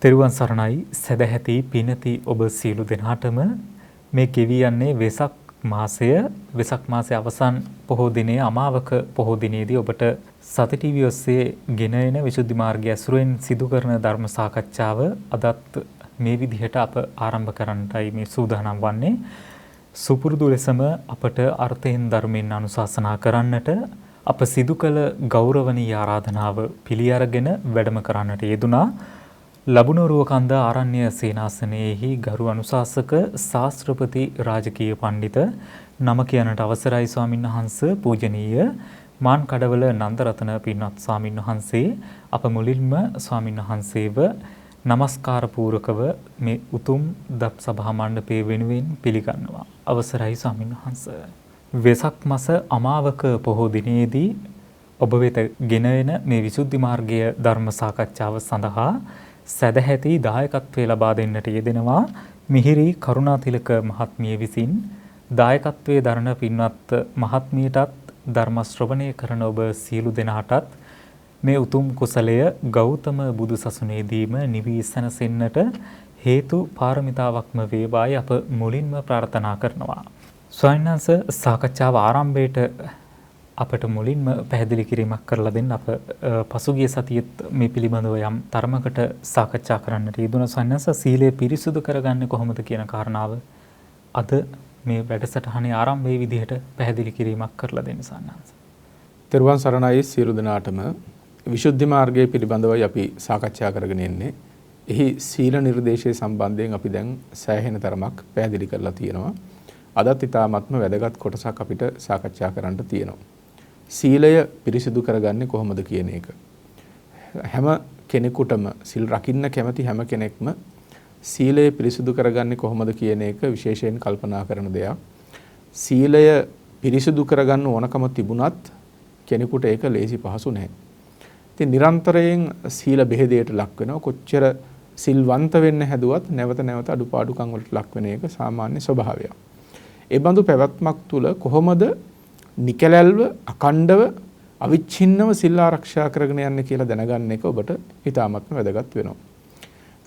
තෙරුවන් සරණයි සදැහැති පිනති ඔබ සියලු දෙනාටම මේ ගෙවී යන්නේ වෙසක් මාසයේ අවසන් පොහෝ දිනයේ අමාවක පොහෝ දිනේදී ඔබට සති ටීවී ඔස්සේ ගෙන එන විසුද්ධි මාර්ගය ඇසුරෙන් සිදු කරන ධර්ම සාකච්ඡාව අදත් මේ විදිහට අප ආරම්භ කරන්නටයි මේ සූදානම් වන්නේ. සුපුරුදු ලෙසම අපට අර්ථයෙන් ධර්මයෙන් අනුශාසනා කරන්නට අප සිදු කළ ගෞරවනීය ආරාධනාව පිළි අරගෙන වැඩම කරන්නට යෙදුනා. ලබුණෝරුව කන්ද ආරණ්‍ය සේනාසනයේහි ගරු අනුශාසක ශාස්ත්‍රපති රාජකීය පඬිත නම කියනට අවසරයි ස්වාමීන් වහන්ස පූජනීය මාන් කඩවල නන්දරතන පින්වත් ස්වාමීන් වහන්සේ අප මුලින්ම ස්වාමීන් වහන්සේව নমස්කාර පූරකව මේ උතුම් දප් සභා මණ්ඩපයේ වෙනුවෙන් පිළිගන්නවා. අවසරයි ස්වාමීන් වහන්ස. වෙසක් මාස අමාවක පොහෝ දිනේදී ඔබ වෙත ගෙන එන මේ විසුද්ධි මාර්ගය ධර්ම සාකච්ඡාව සඳහා සදැහැති දායකත්වය ලබා දෙන්නට යෙදෙනවා මිහිරි කරුණාතිලක මහත්මිය විසින්. දායකත්වයේ දරන පින්වත් මහත්මියටත් ධර්ම ශ්‍රවණය කරන ඔබ සියලු දෙනාටත් මේ උතුම් කුසලය ගෞතම බුදු සසුනේදීම නිවී සැනසෙන්නට හේතු පාරමිතාවක්ම වේවායි අප මුලින්ම ප්‍රාර්ථනා කරනවා. ස්වාමීන් වහන්සේ සාකච්ඡාව ආරම්භයේට අපට මුලින්ම පැහැදිලි කිරීමක් කරලා දෙන්න. අප පසුගිය සතියේත් මේ පිළිබඳව යම් තරමකට සාකච්ඡා කරන්නට යෙදුණා. සන්නස සීලය පිරිසුදු කරගන්නේ කොහොමද කියන කාරණාව අද මේ වැඩසටහනේ ආරම්භයේ විදිහට පැහැදිලි කිරීමක් කරලා දෙන්න සන්නස. තෙරුවන් සරණයි සියලු දෙනාටම. විසුද්ධි මාර්ගය පිළිබඳවයි අපි සාකච්ඡා කරගෙන ඉන්නේ. එහි සීල නිර්දේශය සම්බන්ධයෙන් අපි දැන් සෑහෙන තරමක් පැහැදිලි කරලා තියෙනවා. අදත් ඉතාමත්ම වැදගත් කොටසක් අපිට සාකච්ඡා කරන්න තියෙනවා. සීලය පිරිසිදු කරගන්නේ කොහොමද කියන එක. හැම කෙනෙකුටම සිල් රකින්න කැමති හැම කෙනෙක්ම සීලය පිරිසිදු කරගන්නේ කොහොමද කියන එක විශේෂයෙන් කල්පනා කරන දෙයක්. සීලය පිරිසිදු කරගන්න ඕනකම තිබුණත් කෙනෙකුට ඒක ලේසි පහසු නැහැ. ඉතින් නිරන්තරයෙන් සීල බෙහෙදයට ලක් වෙනවා. කොච්චර සිල්වන්ත වෙන්න හැදුවත් නැවත නැවත අඩුපාඩුකම් වලට ලක් වෙන එක සාමාන්‍ය ස්වභාවයක්. ඒ බඳු පැවැත්මක් තුල කොහොමද නිකලල්ව අකණ්ඩව අවිච්ඡින්නව සිල් ආරක්ෂා කරගෙන යන්නේ කියලා දැනගන්න එක ඔබට ඉතාමත්ම වැදගත් වෙනවා.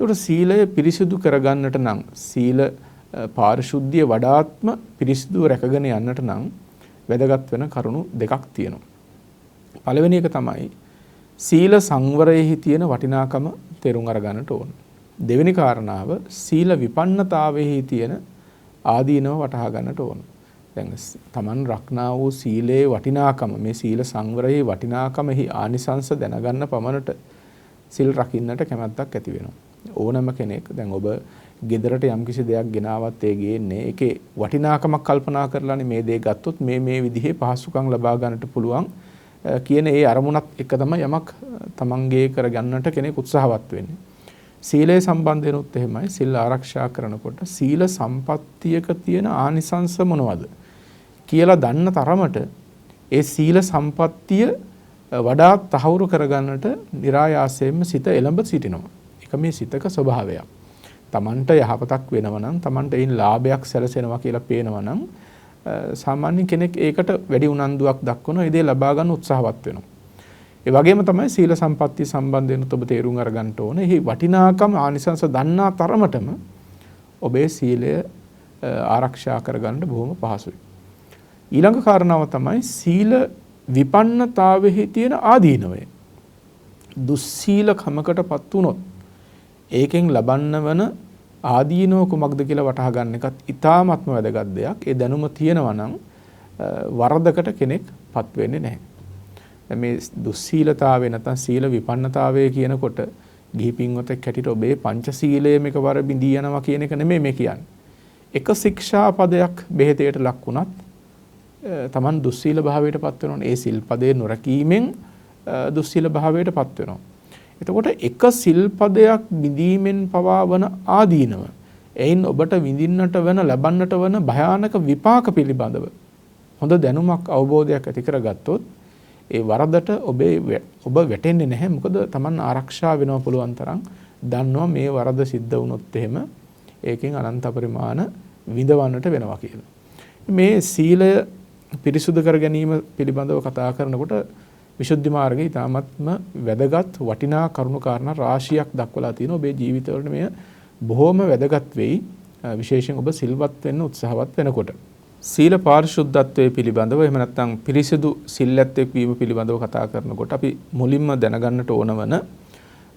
ඒකට සීලය පිරිසිදු කරගන්නට නම් සීල පාරිශුද්ධිය වඩාත්ම පිරිසිදු රැකගෙන යන්නට නම් වැදගත් වෙන කරුණු දෙකක් තියෙනවා. පළවෙනි එක තමයි සීල සංවරයෙහි තියෙන වටිනාකම තේරුම් අරගන්නට ඕන. දෙවෙනි කාරණාව සීල විපන්නතාවෙහි තියෙන ආදීනව වටහා ගන්නට ඕන. දැන් තමන් රක්නා වූ සීලේ වටිනාකම මේ සීල සංවරයේ වටිනාකමෙහි ආනිසංස දැනගන්න පමණට සිල් රකින්නට කැමැත්තක් ඇති වෙනවා. ඕනම කෙනෙක් දැන් ඔබ ගෙදරට යම්කිසි දෙයක් ගෙනාවත් ඒ ගේන්නේ ඒකේ වටිනාකමක් කල්පනා කරලානේ මේ දේ ගත්තොත් මේ විදිහේ පහසුකම් ලබා ගන්නට පුළුවන් කියන ඒ අරමුණත් එක තමයි යමක් තමන්ගේ කරගන්නට කෙනෙක් උත්සාහවත් වෙන්නේ. සීලය සම්බන්ධයෙන්ුත් එහෙමයි. සිල් ආරක්ෂා කරනකොට සීල සම්පත්තියක තියෙන ආනිසංස මොනවද කියලා දන්න තරමට ඒ සීල සම්පත්තිය වඩා තහවුරු කරගන්නට નિરાයාසයෙන්ම සිත එළඹ සිටිනවා. ඒක මේ සිතක ස්වභාවයක්. Tamanට යහපතක් වෙනවා නම් Tamanට ඒන් ලාභයක් සැලසෙනවා කියලා පේනවා නම් සාමාන්‍ය කෙනෙක් ඒකට වැඩි උනන්දුවක් දක්වනවා. ඒ දේ ලබා ගන්න උත්සාහවත් වෙනවා. ඒ වගේම තමයි සීල සම්පත්තිය සම්බන්ධයෙන් ඔබ තේරුම් අරගන්න ඕනේ. එහි වටිනාකම ආනිසංස දන්නා තරමටම ඔබේ සීලය ආරක්ෂා කරගන්න බොහොම පහසුයි. ඊළඟ කාරණාව තමයි සීල විපන්නතාවෙහි තියෙන ආදීනවය. දුස්සීලකමකටපත් වුණොත් ඒකෙන් ලබන්න වන ආදීනව කුමක්ද කියලා වටහා ගන්න එකත් ඉතාමත්ම වැදගත් දෙයක්. ඒ දැනුම තියෙනවා නම් වරදකට කෙනෙක්පත් වෙන්නේ නැහැ. මේ දුස්සීලතාවය නැත්නම් සීල විපන්නතාවය කියනකොට ගිහි පින්වතෙක් හැටියට ඔබේ පංචශීලයේම එකවර බිඳී යනවා කියන එක නෙමෙයි මේ කියන්නේ. එක ශික්ෂා පදයක් බෙහෙතයට ලක් වුණත් Taman දුස්සීල භාවයටපත් වෙනවා. ඒ සිල්පදේ නොරකීමෙන් දුස්සීල භාවයටපත් වෙනවා. එතකොට එක සිල්පදයක් බිඳීමෙන් පවාවන ආදීනව එයින් ඔබට විඳින්නට වෙන ලබන්නට වෙන භයානක විපාක පිළිබඳව හොඳ දැනුමක් අවබෝධයක් ඇති කරගත්තොත් ඒ වරදට ඔබ වැටෙන්නේ නැහැ. මොකද Taman ආරක්ෂා වෙනවා පුළුවන් තරම් දන්නවා මේ වරද සිද්ධ වුණොත් එහෙම ඒකෙන් අනන්ත පරිමාණ විඳවන්නට වෙනවා කියලා. මේ සීලය පිරිසුදු කර ගැනීම පිළිබඳව කතා කරනකොට විසුද්ධි මාර්ගයේ ඊටාත්ම වැදගත් වටිනා කරුණු කාරණා රාශියක් දක්වලා තියෙනවා. ඔබේ ජීවිතවලට මෙය බොහොම වැදගත් වෙයි. විශේෂයෙන් ඔබ සිල්වත් වෙන්න උත්සාහවත් වෙනකොට. සීල පාරිශුද්ධත්වයේ පිළිබඳව එහෙම නැත්නම් පිරිසිදු සිල්ලත්ෙක් වීම පිළිබඳව කතා කරනකොට අපි මුලින්ම දැනගන්නට ඕන වන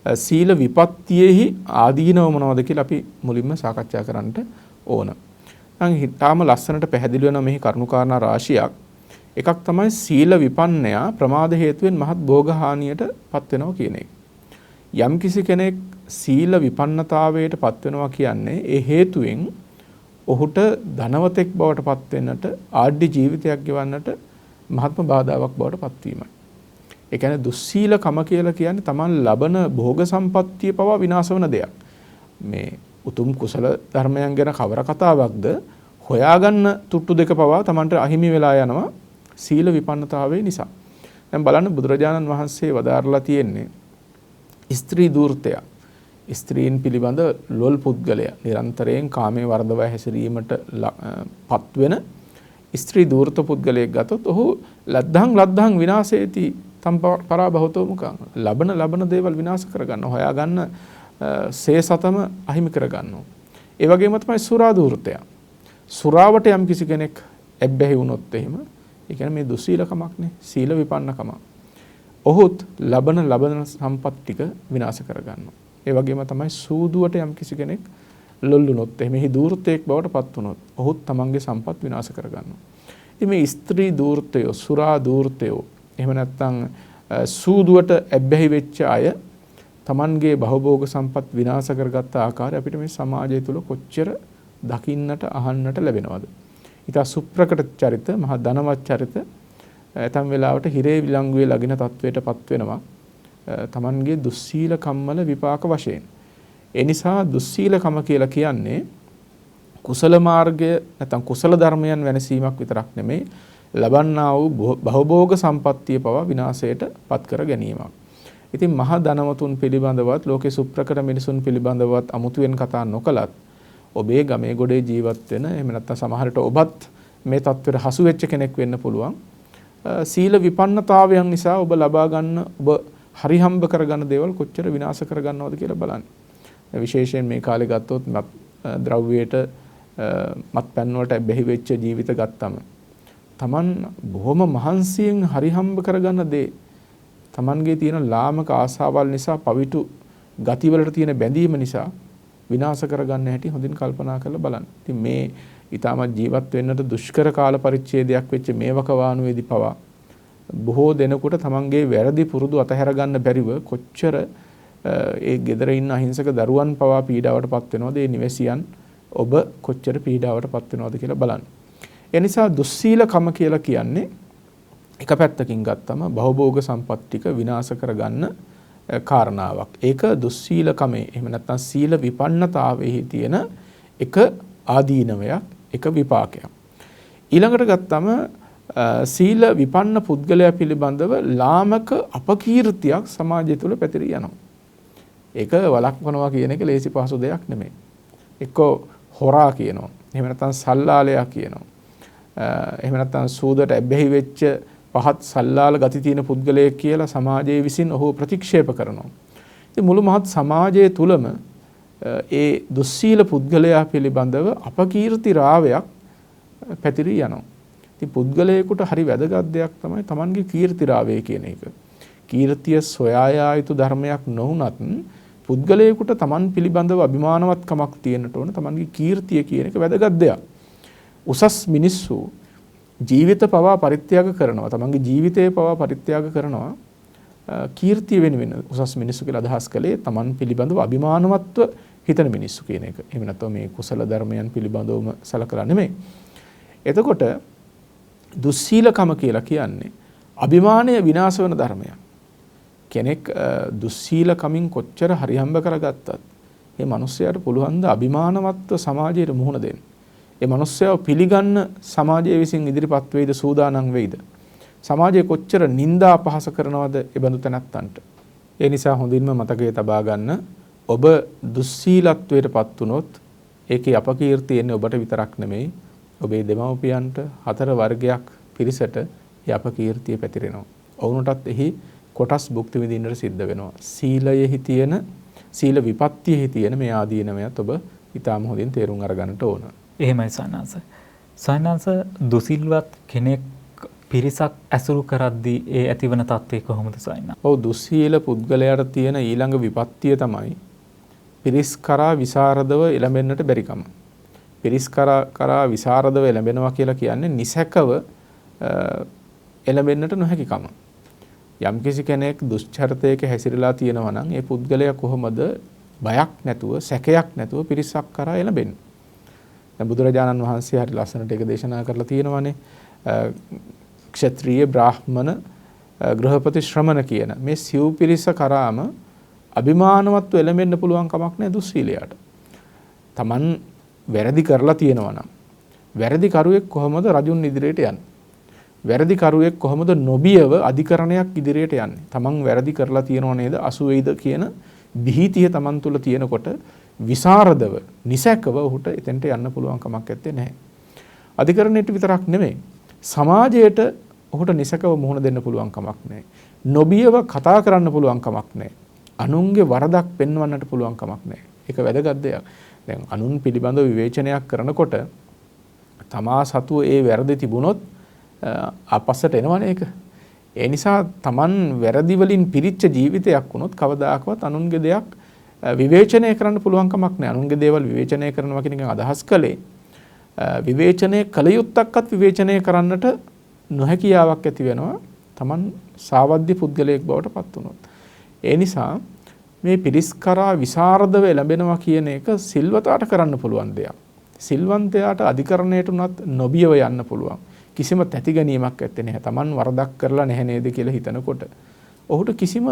සීල විපත්තියෙහි ආදීනව මොනවද කියලා අපි මුලින්ම සාකච්ඡා කරන්නට ඕන. නම් ඊටාම ලස්සනට පැහැදිලි වෙන මේ කරුණුකාරණා රාශියක්. එකක් තමයි සීල විපන්නයා ප්‍රමාද හේතුවෙන් මහත් භෝග හානියට පත් වෙනවා කියන එක. යම් කිසි කෙනෙක් සීල විපන්නතාවයට පත් වෙනවා කියන්නේ ඒ හේතුවෙන් ඔහුට ධනවතෙක් බවට පත් වෙන්නට ආඩ්‍ය ජීවිතයක් ගෙවන්නට මහත්ම බාධාවක් බවට පත්වීමයි. ඒ කියන්නේ දුස්සීලකම කියලා කියන්නේ Taman ලබන භෝග සම්පත්තිය පවා විනාශ වන දෙයක්. මේ උතුම් කුසල ධර්මයන් ගැන කවර කතාවක්ද හොයාගන්න තුට්ටු දෙක පවා Tamanට අහිමි වෙලා යනවා සීල විපන්නතාවය නිසා. දැන් බලන්න බුදුරජාණන් වහන්සේ වදාරලා තියෙන්නේ ස්ත්‍රී දූර්තය. ස්ත්‍රීන් පිළිබඳ ලොල් පුද්ගලයා නිරන්තරයෙන් කාමයේ වර්ධව හැසිරීමට පත්වෙන ස්ත්‍රී දූර්ත පුද්ගලයෙක් ගතොත් ඔහු ලද්දං විනාශේති තම් පරාභවතෝ මුඛං ලබන දේවල් විනාශ කරගන්න හොයාගන්න සේසතම අහිමි කරගන්නවා. ඒ වගේම තමයි සුරා දූර්තය. සුරාවට යම් කිසි කෙනෙක් ඇබ්බැහි වුණොත් එහෙම ඒ කියන්නේ මේ දුස්සීලකමක්නේ සීල විපන්නකම. ඔහුත් ලබන සම්පත් ටික විනාශ කරගන්නවා. ඒ වගේම තමයි සූදුවට යම් කිසි කෙනෙක් ලොල්ලුනොත් එමෙහි දූර්තයක් බවට පත් වුණොත් ඔහුත් තමන්ගේ සම්පත් විනාශ කරගන්නවා. ඉතින් මේ ස්ත්‍රී දූර්තය, සුරා දූර්තය, එහෙම නැත්නම් සූදුවට ඇබ්බැහි වෙච්ච අය තමන්ගේ භවභෝග සම්පත් විනාශ කරගත්ත ආකාරය අපිට මේ සමාජය තුළ කොච්චර දකින්නට අහන්නට ලැබෙනවද? ඊට සුප්‍රකට චරිත, මහා ධනවත් චරිත ඇතම් වෙලාවට හිරේ විලංගුවේ ලගින තත්වයට පත් වෙනවා. තමන්ගේ දුස්සීල කම්මල විපාක වශයෙන්. ඒ නිසා දුස්සීලකම කියලා කියන්නේ කුසල මාර්ගය නැත්නම් කුසල ධර්මයන් වෙනසීමක් විතරක් නෙමෙයි ලබන්නා වූ භවභෝග සම්පත්තිය පවා විනාශයට පත් කර ගැනීමක්. ඉතින් මහා ධනවතුන් පිළිබඳවත් ලෝකේ සුප්‍රකට මිනිසුන් පිළිබඳවත් අමුතුවෙන් කතා නොකලත් ඔබේ ගමේ ගොඩේ ජීවත් වෙන එහෙම නැත්නම් සමහරට ඔබත් මේ තත්ත්වයට හසු වෙච්ච කෙනෙක් වෙන්න පුළුවන්. සීල විපන්නතාවයන් නිසා ඔබ ලබා ගන්න ඔබ හරිහම්බ කරගන්න දේවල් කොච්චර විනාශ කරගන්නවද කියලා බලන්න. විශේෂයෙන් මේ කාලේ ගත්තොත් ද්‍රව්‍යයට මත්පැන් වලට බැහි වෙච්ච ජීවිත ගත්තම Taman බොහොම මහන්සියෙන් හරිහම්බ කරගන්න දේ Tamanගේ තියෙන ලාමක ආසාවල් නිසා පවිතු ගතිවලට තියෙන බැඳීම නිසා විනාශ කරගන්න හැටි හොඳින් කල්පනා කරලා බලන්න. ඉතින් මේ ඊටමත් ජීවත් වෙන්නට දුෂ්කර කාල පරිච්ඡේදයක් වෙච්ච මේ වකවානුවේදී පවා බොහෝ දෙනෙකුට තමන්ගේ වැරදි පුරුදු අතහැර ගන්න බැරිව කොච්චර ඒ ගෙදර ඉන්න අහිංසක දරුවන් පවා පීඩාවට පත් වෙනවද? ඒ නිවැසියන් ඔබ කොච්චර පීඩාවට පත් වෙනවද කියලා බලන්න. ඒ නිසා දුස්සීලකම කියලා කියන්නේ එක පැත්තකින් ගත්තම භවභෝග සම්පත් ටික විනාශ කරගන්න කාරණාවක්. ඒක දුස්සීලකමේ එහෙම නැත්නම් සීල විපන්නතාවයේ තියෙන එක ආදීනවයක්, එක විපාකයක්. ඊළඟට ගත්තම සීල විපන්න පුද්ගලයා පිළිබඳව ලාමක අපකීර්තියක් සමාජය තුළ පැතිරී යනවා. ඒක වළක්වනවා කියන එක ලේසි පහසු දෙයක් නෙමෙයි. එක්කෝ හොරා කියනවා. එහෙම නැත්නම් සල්ලාලයා කියනවා. එහෙම නැත්නම් සූදට ඇබ්බැහි වෙච්ච පහත් සල්ලාල ගති තියෙන පුද්ගලයෙක් කියලා සමාජයේ විසින් ඔහු ප්‍රතික්ෂේප කරනවා. ඉතින් මුළු මහත් සමාජයේ තුලම ඒ දුස්සීල පුද්ගලයා පිළිබඳව අපකීර්ති රාවයක් පැතිරී යනවා. ඉතින් පුද්ගලයෙකුට හරි වැදගත් දෙයක් තමයි Tamanගේ කීර්තිරාවය කියන එක. කීර්තිය සොයා යා යුතු ධර්මයක් නොවුනත් පුද්ගලයෙකුට Taman පිළිබඳව අභිමානවත්කමක් තියෙන්නට ඕන. Tamanගේ කීර්තිය කියන එක වැදගත් දෙයක්. උසස් මිනිස්සු ජීවිත පවා පරිත්‍යාග කරනවා. Tamanගේ ජීවිතය පවා පරිත්‍යාග කරනවා. කීර්තිය වෙනුවෙන් උසස් මිනිස්සු කියලා අදහස් කළේ Taman පිළිබඳව අභිමානවත්ව හිතන මිනිස්සු කියන එක. එහෙම නැත්නම් මේ කුසල ධර්මයන් පිළිබඳවම සලකලා නෙමෙයි. එතකොට දුස්සීලකම කියලා කියන්නේ අභිමානය විනාශ වෙන ධර්මයක්. කෙනෙක් දුස්සීලකමින් කොච්චර හරිහම්බ කරගත්තත් මේ මිනිස්යාට පුළුවන් ද අභිමානවත්ව සමාජයට මුහුණ දෙන්න. ඒ මිනිස්යාව පිළිගන්න සමාජයේ විසින් ඉදිරිපත් වෙයිද සූදානම් වෙයිද? සමාජයේ කොච්චර නිନ୍ଦා අපහාස කරනවද ඒ බඳු තැනැත්තන්ට? ඒ නිසා හොඳින්ම මතකයේ තබා ගන්න ඔබ දුස්සීලත්වයට පත් වුනොත් ඒකේ අපකීර්තිය එන්නේ ඔබට විතරක් නෙමෙයි ඔබේ දෙමව්පියන්ට 4 වර්ගයක් පිරිසට ඒ අපකීර්තිය පැතිරෙනවා. ඔවුන්ටත් එහි කොටස් භුක්ති විඳින්නට සිද්ධ වෙනවා. සීලයෙහි තියෙන සීල විපත්තියෙහි තියෙන මේ ආදීනමයත් ඔබ ඊටාම හොඳින් තේරුම් අරගන්නට ඕන. එහෙමයි සයන්ස. සයන්ස දුසිල්වත් කෙනෙක් පිරිසක් ඇසුරු කරද්දී ඒ ඇතිවන තත්ත්වය කොහොමද සයන්ස? ඔව් දුස්සීල පුද්ගලයාට තියෙන ඊළඟ විපත්තිය තමයි පිරිස් කරා විසරදව එළඹෙන්නට බැරිකම. පිරිස් කරා විසරදව එළඹෙනවා කියලා කියන්නේ නිසකව එළඹෙන්නට නොහැකිකම. යම්කිසි කෙනෙක් දුෂ්චරිතයක හැසිරලා තියෙනවා නම් ඒ පුද්ගලයා කොහොමද බයක් නැතුව සැකයක් නැතුව පිරිසක් කරා එළඹෙන්නේ? දැන් බුදුරජාණන් වහන්සේ හරි ලස්සනට ඒක දේශනා කරලා තියෙනවානේ. ක්ෂත්‍රීය බ්‍රාහ්මණ ගෘහපති ශ්‍රමණ කියන මේ සිව් පිරිස කරාම අභිමානවත්ව එළඹෙන්න පුළුවන් කමක් නැහැ දුස්සීලයට. Taman වැරදි කරලා තියෙනවා නම් වැරදි කරුවෙක් කොහොමද රජුන් ඉදිරියට යන්නේ? වැරදි කරුවෙක් කොහොමද නොබියව අධිකරණයක් ඉදිරියට යන්නේ? Taman වැරදි කරලා තියෙනව නේද? අසු වේද කියන බිහිතිය Taman තුල තියෙනකොට විසරදව නිසැකව ඔහුට එතෙන්ට යන්න පුළුවන් කමක් නැත්තේ නැහැ. අධිකරණයට විතරක් නෙමෙයි සමාජයට ඔහුට නිසකව මුහුණ දෙන්න පුළුවන් කමක් නැහැ. නොබියව කතා කරන්න පුළුවන් කමක් නැහැ. අනුන්ගේ වරදක් පෙන්වන්නට පුළුවන් කමක් නැහැ. ඒක වැදගත් දෙයක්. දැන් අනුන් පිළිබඳව විවේචනයක් කරනකොට තමා සතුව ඒ වැරදි තිබුණොත් අපස්සට එනවනේ ඒක. ඒ නිසා Taman වැරදි වලින් පිරිච්ච ජීවිතයක් වුණොත් කවදාකවත් අනුන්ගේ දෙයක් විවේචනය කරන්න පුළුවන් කමක් නැහැ. අනුන්ගේ දේවල් විවේචනය කරනවා කියන එක අදහස් කළේ විවේචනය කළ යුත්තක්වත් විවේචනය කරන්නට නොහැකියාවක් ඇති වෙනවා Taman සාවද්‍ය පුද්ගලයෙක් බවට පත් වුණොත්. ඒ නිසා මේ පිරිස් කරා විසරදව එළඹෙනවා කියන එක සිල්වතාට කරන්න පුළුවන් දෙයක්. සිල්වන්තයාට අධිකරණයට උනත් නොබියව යන්න පුළුවන්. කිසිම තැති ගැනීමක් ඇත්තේ නැහැ. Taman වරදක් කරලා නැහැ නේද කියලා හිතනකොට ඔහුට කිසිම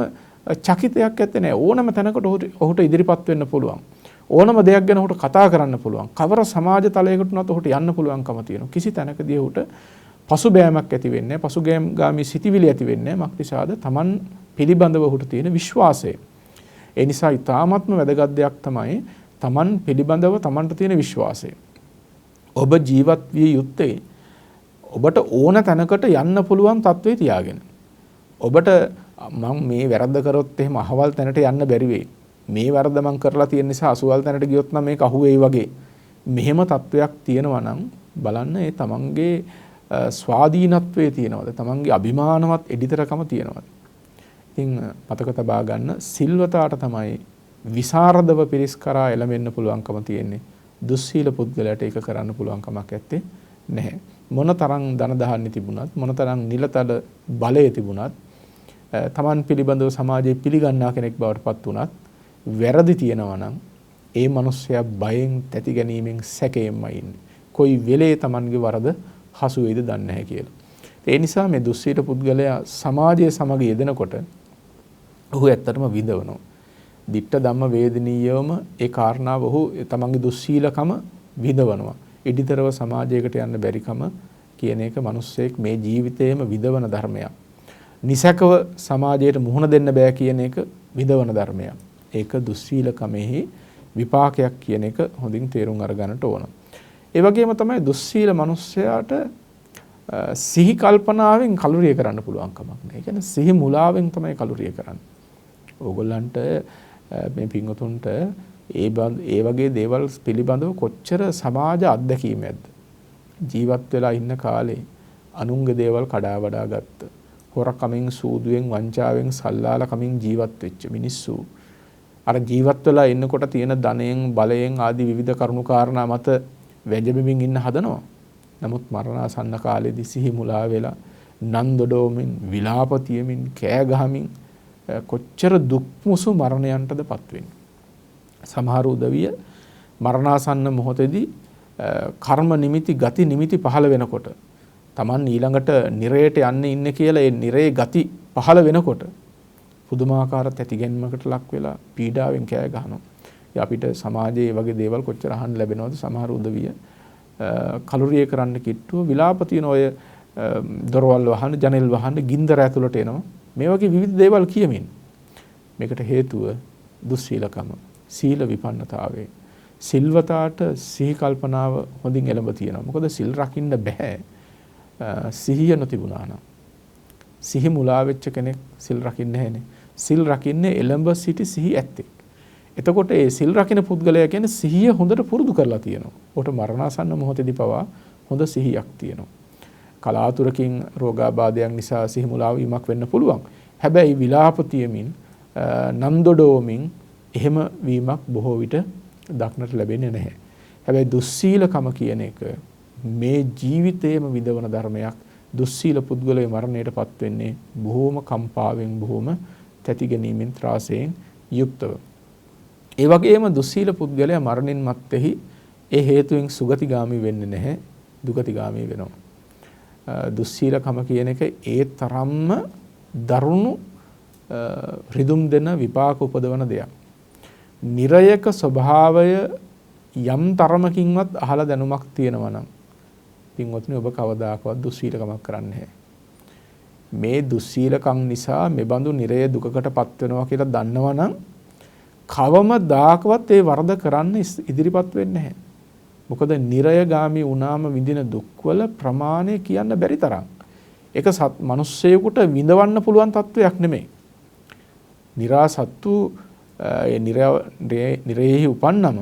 චකිතයක් ඇත්තේ නැහැ. ඕනම තැනකට ඔහුට ඉදිරිපත් වෙන්න පුළුවන්. ඕනම දෙයක් ගැන ඔහුට කතා කරන්න පුළුවන්. කවර සමාජ තලයකට උනත් ඔහුට යන්න පුළුවන්කම තියෙනවා. කිසි තැනකදී ඔහුට පසුබෑමක් ඇති වෙන්නේ නැහැ. පසුගාමී සිටිවිලි ඇති වෙන්නේ නැහැ. මක්නිසාද Taman පිළිබඳව ඔහුට තියෙන විශ්වාසය. ඒ නිසා ඊ타ත්ම වැදගත් දෙයක් තමයි Taman පිළිබඳව Tamanට තියෙන විශ්වාසය. ඔබ ජීවත් විය යුත්තේ ඔබට ඕන තැනකට යන්න පුළුවන් තත්ත්වේ තියාගෙන. ඔබට මම මේ වැරද්ද කරොත් එහෙම අහවල් තැනට යන්න බැරි වෙයි. මේ වැරද්ද මම කරලා තියෙන නිසා අසුවල් තැනට ගියොත් නම් මේක අහුවෙයි වගේ. මෙහෙම තත්ත්වයක් තියෙනවා නම් බලන්න ඒ තමන්ගේ ස්වාධීනත්වයේ තියෙනවද? තමන්ගේ අභිමානවත් එඩිතරකම තියෙනවද? ඉතින් මතක තබා ගන්න සිල්වතාට තමයි විසරදව පිරිස් කරා එළඹෙන්න පුළුවන්කම තියෙන්නේ. දුස්සීල පුද්ගලයාට ඒක කරන්න පුළුවන් කමක් නැත්තේ නැහැ. මොනතරම් ධන දහන්නේ තිබුණත් මොනතරම් නිලතල බලය තිබුණත් තමන් පිළිබඳව සමාජයේ පිළිගන්නා කෙනෙක් බවට පත් වුණත් වැරදි තියෙනවා නම් ඒ මිනිස්සයා බයෙන් තැති ගැනීමෙන් සැකයෙන්මයි ඉන්නේ. කොයි වෙලේ තමන්ගේ වරද හසු වෙයිද දන්නේ නැහැ කියලා. ඒ නිසා මේ දුස්සීල පුද්ගලයා සමාජයේ සමග යෙදෙනකොට ඔහු ඇත්තටම විඳවනවා. ditta ධම්ම වේදනීයවම ඒ කාරණාව ඔහු තමන්ගේ දුස්සීලකම විඳවනවා. ඉදිතරව සමාජයකට යන්න බැරිකම කියන එක මිනිස්සෙක් මේ ජීවිතේම විඳවන ධර්මයක්. නිසකව සමාජයට මුහුණ දෙන්න බෑ කියන එක විඳවන ධර්මයක්. ඒක දුස්සීලකමෙහි විපාකයක් කියන එක හොඳින් තේරුම් අරගන්නට ඕන. ඒ වගේම තමයි දුස්සීල මිනිස්සයාට සිහි කල්පනාවෙන් කලුරිය කරන්න පුළුවන් කමක් නැහැ. ඒ කියන්නේ සිහි මුලාවෙන් තමයි කලුරිය කරන්නේ. ඕගොල්ලන්ට මේ පින්වතුන්ට ඒ වගේ දේවල් පිළිබඳව කොච්චර සමාජ අත්දැකීමක්ද? ජීවත් වෙලා ඉන්න කාලේ අනුන්ගේ දේවල් කඩා වඩා ගත්ත. හොරකමින් සූදුවෙන් වංචාවෙන් සල්ලාලකමින් ජීවත් වෙච්ච මිනිස්සු අර ජීවත් වෙලා ඉන්නකොට තියෙන ධනයෙන් බලයෙන් ආදී විවිධ කරුණු කාරණා මත වැජබෙමින් ඉන්න හදනවා. නමුත් මරණාසන්න කාලේදී සිහි මුලා වෙලා නන්දොඩෝමින් විලාපතියමින් කෑ ගහමින් කොච්චර දුක් මුසු මරණයන්ටදපත් වෙන්නේ. සමහර උදවිය මරණාසන්න මොහොතේදී කර්ම නිමිති ගති නිමිති පහළ වෙනකොට Taman ඊළඟට නිරයට යන්න ඉන්නේ කියලා ඒ නිරේ ගති පහළ වෙනකොට පුදුමාකාර තැතිගැන්මකට ලක් වෙලා පීඩාවෙන් කෑ ගහනවා. අපිට සමාජයේ වගේ දේවල් කොච්චර අහන්න ලැබෙනවද? සමහර උදවිය කලුරිය කරන්න කිට්ටුව විලාප තියෙන ඔය දොරවල් වහන්න ජනෙල් වහන්න ගින්දර ඇතුළට එනවා. මේ වගේ විවිධ දේවල් කියමින් මේකට හේතුව දුස්සීලකම, සීල විපන්නතාවය. සිල්වතාට සිහි කල්පනාව හොඳින් එළඹ තියෙනවා. මොකද සිල් රකින්න බෑ සිහිය නොතිබුණා නම්. සිහි මුලා වෙච්ච කෙනෙක් සිල් රකින්නේ නැහැනේ. සිල් රකින්නේ එළඹ සිටි සිහි ඇත්තෙක්. එතකොට ඒ සිල් රකින්න පුද්ගලයා කියන්නේ සිහිය හොඳට පුරුදු කරලා තියෙනවා. ඔහුට මරණාසන්න මොහොතේදී පවා හොඳ සිහියක් තියෙනවා. කලාතුරකින් රෝගාබාධයන් නිසා සිහි මුලා වීමක් වෙන්න පුළුවන්. හැබැයි විලාප තියමින් නන්දොඩෝමින් එහෙම වීමක් බොහෝ විට දක්නට ලැබෙන්නේ නැහැ. හැබැයි දුස්සීලකම කියන එක මේ ජීවිතයේම විඳවන ධර්මයක්. දුස්සීල පුද්ගලයා මරණයටපත් වෙන්නේ බොහෝම කම්පාවෙන් බොහෝම තැති ගැනීමෙන් ත්‍රාසයෙන් යුක්තව. ඒ වගේම දුස්සීල පුද්ගලයා මරණින් මත්තේහි ඒ හේතුවෙන් සුගතිගාමි වෙන්නේ නැහැ, දුගතිගාමි වෙනවා. දුස්සීලකම කියන එක ඒ තරම්ම දරුණු රිදුම් දෙන විපාක උපදවන දෙයක්. නිරයක ස්වභාවය යම් තරමකින්වත් අහලා දැනුමක් තියෙනවා නම් පින්වත්නි ඔබ කවදාකවත් දුස්සීලකමක් කරන්නේ නැහැ. මේ දුස්සීලකම් නිසා මෙබඳු නිරය දුකකටපත් වෙනවා කියලා දන්නවනම් කවමදාකවත් ඒ වරද කරන්න ඉදිරිපත් වෙන්නේ නැහැ. මොකද නිරයගාමී වුණාම විඳින දුක්වල ප්‍රමාණය කියන්න බැරි තරම්. ඒක මිනිස්සෙකුට විඳවන්න පුළුවන් තත්වයක් නෙමෙයි. නිරාසත්තු නිරයෙහි උපන්නම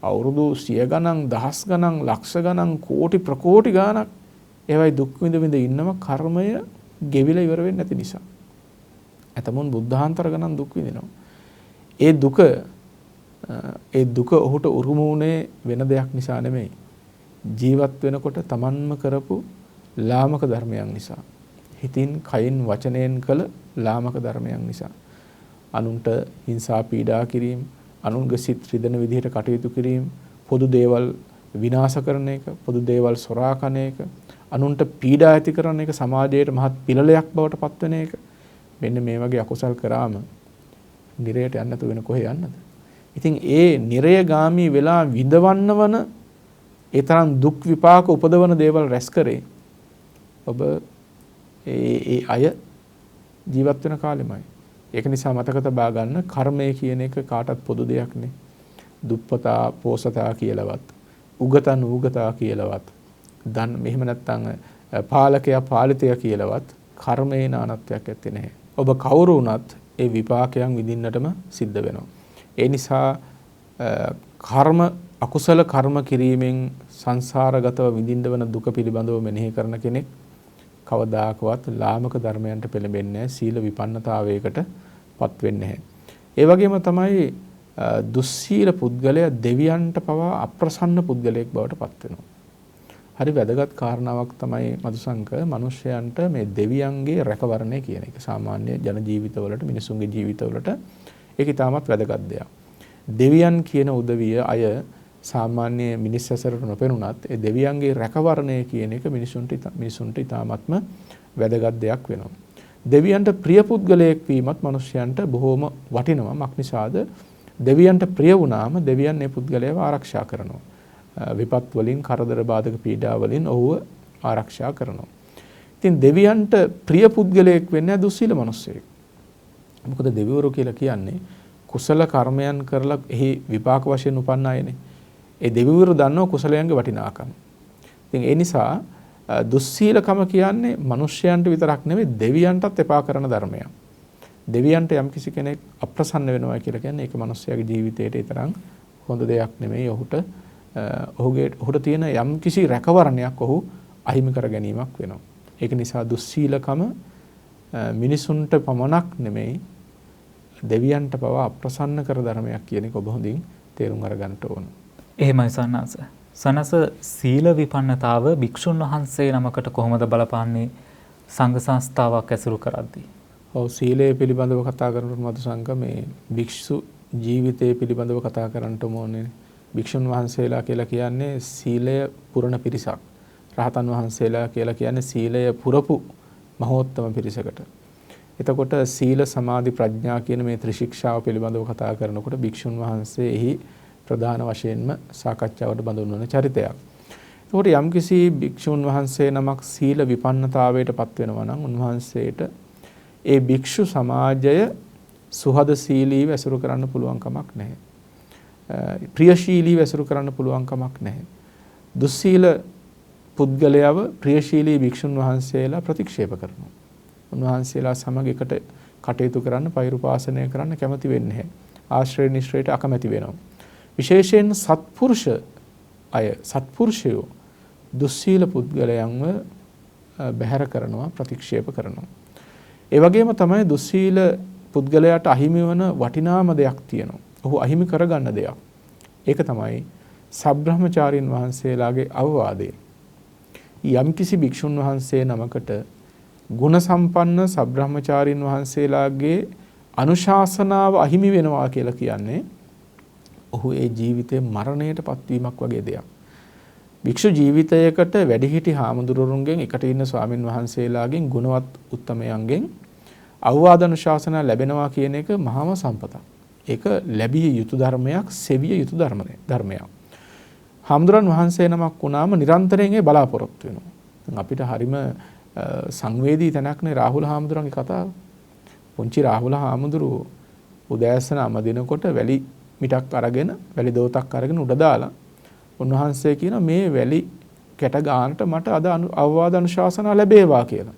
අවුරුදු 100 ගණන්, දහස් ගණන්, ලක්ෂ ගණන්, කෝටි ප්‍රකෝටි ගණක් ඒවයි දුක් විඳ ඉන්නම කර්මය ගෙවිලා ඉවර වෙන්නේ නැති නිසා. ඇතමුන් බුද්ධාන්තර ගණන් දුක් විඳිනවා. ඒ දුක ඔහුට උරුම වුණේ වෙන දෙයක් නිසා නෙමෙයි. ජීවත් වෙනකොට තමන්ම කරපු ලාමක ධර්මයන් නිසා. හිතින්, කයින්, වචනයෙන් කළ ලාමක ධර්මයන් නිසා. අනුන්ට හිංසා පීඩා කිරීම, අනුන්ගේ සිත් රිදෙන විදිහට කටයුතු කිරීම, පොදු දේවල් විනාශ කරන එක, පොදු දේවල් සොරා කන එක, අනුන්ට පීඩා ඇති කරන එක සමාජයට මහත් පිළලයක් බවට පත්වෙන එක. මෙන්න මේ වගේ අකුසල් කරාම නිරයට යන්න නැතු වෙන කොහේ යන්නද? ඉතින් ඒ නිරයගාමී වෙලා විඳවන්න වන ඒ තරම් දුක් විපාක උපදවන දේවල් රැස් කරේ ඔබ ඒ අය ජීවත් වෙන කාලෙමයි. ඒක නිසා මතක තබා ගන්න කර්මය කියන එක කාටත් පොදු දෙයක් නේ. දුප්පතා පෝසතා කියලාවත්, උගතා නූගතා කියලාවත්, දන් මෙහෙම නැත්තම් පාලකයා පාලිතයා කියලාවත් කර්මයේ නානත්වයක් ඇත්තේ නැහැ. ඔබ කවුරු වුණත් ඒ විපාකයන් විඳින්නටම සිද්ධ වෙනවා. ඒ නිසා කර්ම අකුසල කර්ම කිරීමෙන් සංසාරගතව විඳින්න වන දුක පිළිබඳව මෙනෙහි කරන කෙනෙක් කවදාකවත් ලාමක ධර්මයන්ට පෙළඹෙන්නේ නැහැ. සීල විපන්නතාවයකට පත් වෙන්නේ නැහැ. ඒ වගේම තමයි දුස්සීල පුද්ගලයා දෙවියන්ට පවා අප්‍රසන්න පුද්ගලයෙක් බවට පත් වෙනවා. හරි වැදගත් කාරණාවක් තමයි මදුසංක මිනිස්යන්ට මේ දෙවියන්ගේ රැකවරණය කියන එක. සාමාන්‍ය ජන ජීවිතවලට, මිනිසුන්ගේ ජීවිතවලට ඒක ඉතාමත් වැදගත් දෙයක්. දෙවියන් කියන උදවිය අය සාමාන්‍ය මිනිස් ඇසරට නොපෙනුනත් ඒ දෙවියන්ගේ රැකවරණය කියන එක මිනිසුන්ට ඉතාමත්ම වැදගත් දෙයක් වෙනවා. දෙවියන්ට ප්‍රිය පුද්ගලයෙක් වීමත් මිනිස්යන්ට බොහෝම වටිනවා. මක්නිසාද දෙවියන්ට ප්‍රිය වුණාම දෙවියන් මේ පුද්ගලයාව ආරක්ෂා කරනවා. විපත් වලින්, කරදර බාධක පීඩා වලින් ඔහුව ආරක්ෂා කරනවා. ඉතින් දෙවියන්ට ප්‍රිය පුද්ගලයෙක් වෙන්නේ දුස්සීල මිනිස්සෙක්. මොකද දෙවිවරු කියලා කියන්නේ කුසල කර්මයන් කරලා එහි විපාක වශයෙන් උපන්න අයනේ. ඒ දෙවිවරු දන්නව කුසලයන්ගේ වටිනාකම. ඉතින් ඒ නිසා දුස්සීලකම කියන්නේ මිනිස්යන්ට විතරක් නෙවෙයි දෙවියන්ටත් එපා කරන ධර්මයක්. දෙවියන්ට යම් කිසි කෙනෙක් අප්‍රසන්න වෙනවා කියලා කියන්නේ ඒක මිනිස්යාගේ ජීවිතයට තරම් හොඳ දෙයක් නෙමෙයි. ඔහුට තියෙන යම් කිසි රැකවරණයක් ඔහු අහිමි කර ගැනීමක් වෙනවා. ඒක නිසා දුස්සීලකම මිනිසුන්ට පමණක් නෙමෙයි දෙවියන්ට පවා අප්‍රසන්න කර ධර්මයක් කියන එක ඔබ හොඳින් තේරුම් අරගන්න ඕන. එහෙමයි සන්නස. සනස සීල විපන්නතාව භික්ෂුන් වහන්සේ නමකට කොහොමද බලපාන්නේ සංඝ සංස්ථාවක් ඇසුරු කරද්දී? ඔව් සීලය පිළිබඳව කතා කරනකොට මදුසංක මේ භික්ෂු ජීවිතය පිළිබඳව කතා කරන්නට ඕනේ. භික්ෂුන් වහන්සේලා කියලා කියන්නේ සීලය පුරන පිරිසක්. රහතන් වහන්සේලා කියලා කියන්නේ සීලය පුරපු මහෝත්තම පිරිසකට. එතකොට සීල සමාධි ප්‍රඥා කියන මේ ත්‍රිශික්ෂාව පිළිබඳව කතා කරනකොට භික්ෂුන් වහන්සේ එහි ප්‍රධාන වශයෙන්ම සාකච්ඡාවට බඳුන් වන චරිතයක්. එතකොට යම්කිසි භික්ෂුන් වහන්සේ නමක් සීල විපන්නතාවයට පත් වෙනවා නම් උන්වහන්සේට ඒ භික්ෂු සමාජය සුහදශීලීව ඇසුරු කරන්න පුළුවන් කමක් නැහැ. ප්‍රියශීලීව ඇසුරු කරන්න පුළුවන් කමක් නැහැ. දුස්සීල පුද්ගලයව ප්‍රියශීලී භික්ෂුන් වහන්සේලා ප්‍රතික්ෂේප කරනවා. උන්වහන්සේලා සමග එකට කටයුතු කරන්න, පෛරුපාසනය කරන්න කැමති වෙන්නේ නැහැ. ආශ්‍රය නිශ්‍රයට අකමැති වෙනවා. විශේෂයෙන් සත්පුරුෂයෝ දුස්සීල පුද්ගලයන්ව බැහැර කරනවා, ප්‍රතික්ෂේප කරනවා. ඒ වගේම තමයි දුස්සීල පුද්ගලයාට අහිමි වන වටිනාම දෙයක් තියෙනවා. ඔහු අහිමි කරගන්න දෙයක්. ඒක තමයි සබ්‍රහ්මචාරීන් වහන්සේලාගේ අවවාදය. යම්කිසි භික්ෂුන් වහන්සේ නමකට ගුණ සම්පන්න සබ්‍රහ්මචාරීන් වහන්සේලාගේ අනුශාසනාව අහිමි වෙනවා කියලා කියන්නේ ඔහු ඒ ජීවිතේ මරණයට පත්වීමක් වගේ දෙයක්. භික්ෂු ජීවිතයකට වැඩිහිටි හාමුදුරුවරුන්ගෙන් එකට ඉන්න ස්වාමින් වහන්සේලාගෙන් ගුණවත් උත්තමයන්ගෙන් අවවාද අනුශාසනා ලැබෙනවා කියන එක මහාම සම්පතක්. ඒක ලැබිය යුතු ධර්මයක්, සෙවිය යුතු ධර්මයක්. හාමුදුරන් වහන්සේ නමක් වුණාම නිරන්තරයෙන් ඒ බලාපොරොත්තු වෙනවා. අපිට හරිම සංවේදී තැනක්නේ රාහුල හාමුදුරන්ගේ කතාව. පුංචි රාහුල හාමුදුරුවෝ උදෑසන අමදිනකොට වැලි මිටක් අරගෙන, වැලි දෝතක් අරගෙන උඩ දාලා උන්වහන්සේ කියන මේ වැලි කැට ගන්නට මට අද අවවාද අනුශාසනා ලැබේවා කියලා.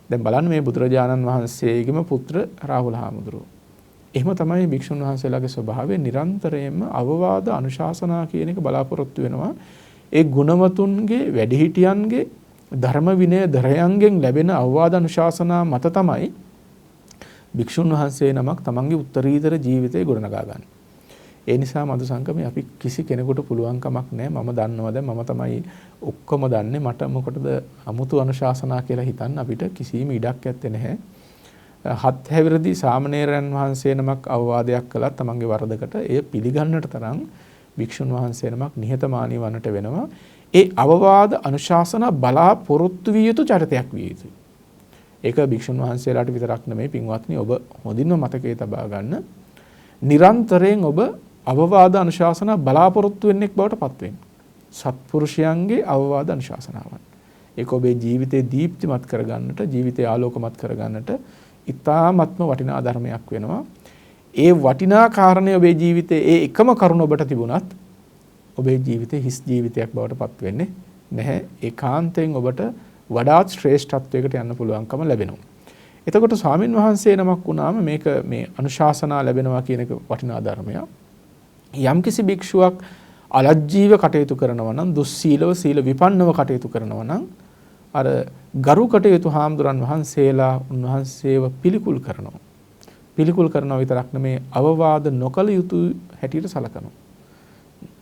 දැන් බලන්න මේ බුදුරජාණන් වහන්සේගේම පුත්‍ර රාහුල හාමුදුරුවෝ. එහෙම තමයි භික්ෂුන් වහන්සේලාගේ ස්වභාවය. නිරන්තරයෙන්ම අවවාද අනුශාසනා කියන එක බලාපොරොත්තු වෙනවා. ඒ ගුණවතුන්ගේ, වැඩිහිටියන්ගේ, ධර්ම විනය දරයන්ගෙන් ලැබෙන අවවාද අනුශාසනා මත තමයි භික්ෂුන් වහන්සේ නමක් තමන්ගේ උත්තරීතර ජීවිතේ ගොඩනගා ගන්න. ඒ නිසා මధు සංගමේ අපි කිසි කෙනෙකුට පුළුවන් කමක් නැහැ. මම දන්නවා දැන් මම තමයි ඔක්කොම දන්නේ. මට මොකටද අමුතු අනුශාසනා කියලා හිතන්න අපිට කිසිම ඉඩක් ඇත්තේ නැහැ. හත් හැවිරිදි සාමණේරයන් වහන්සේ නමක් අවවාදයක් කළත් තමන්ගේ වරදකට එය පිළිගන්නට තරම් භික්ෂුන් වහන්සේ නමක් නිහතමානී වන්නට වෙනවා. ඒ අවවාද අනුශාසනා බලාපොරොත්තු විය යුතු චරිතයක් විය යුතුයි. ඒක භික්ෂුන් වහන්සේලාට විතරක් නෙමෙයි පින්වත්නි, ඔබ හොඳින්ම මතකයේ තබා ගන්න. නිරන්තරයෙන් ඔබ අවවාද අනුශාසනා බලාපොරොත්තු වෙන්නෙක් බවට පත් වෙන්න. සත්පුරුෂයන්ගේ අවවාද අනුශාසනාවන්. ඒක ඔබේ ජීවිතේ දීප්තිමත් කරගන්නට, ජීවිතය ආලෝකමත් කරගන්නට ඉතාමත්ම වටිනා ධර්මයක් වෙනවා. ඒ වටිනා කාරණේ ඔබේ ජීවිතේ ඒ එකම කරුණ ඔබට තිබුණත් ඔබේ ජීවිතේ හිස් ජීවිතයක් බවට පත් වෙන්නේ නැහැ. ඒකාන්තයෙන් ඔබට වඩාත් ශ්‍රේෂ්ඨත්වයකට යන්න පුළුවන්කම ලැබෙනවා. එතකොට ස්වාමින් වහන්සේ නමක් වුණාම මේක මේ අනුශාසනා ලැබෙනවා කියන එක වටිනා ධර්මයක්. යම්කිසි භික්ෂුවක් අලජ්ජීව කටයුතු කරනවා නම්, දුස්සීලව සීල විපන්නව කටයුතු කරනවා නම්, අර ගරු කටයුතු හාමුදුරන් වහන්සේලා උන්වහන්සේව පිළිකුල් කරනවා. පිළිකුල් කරනවා විතරක් නෙමේ අවවාද නොකළ යුතු හැටියට සලකනවා.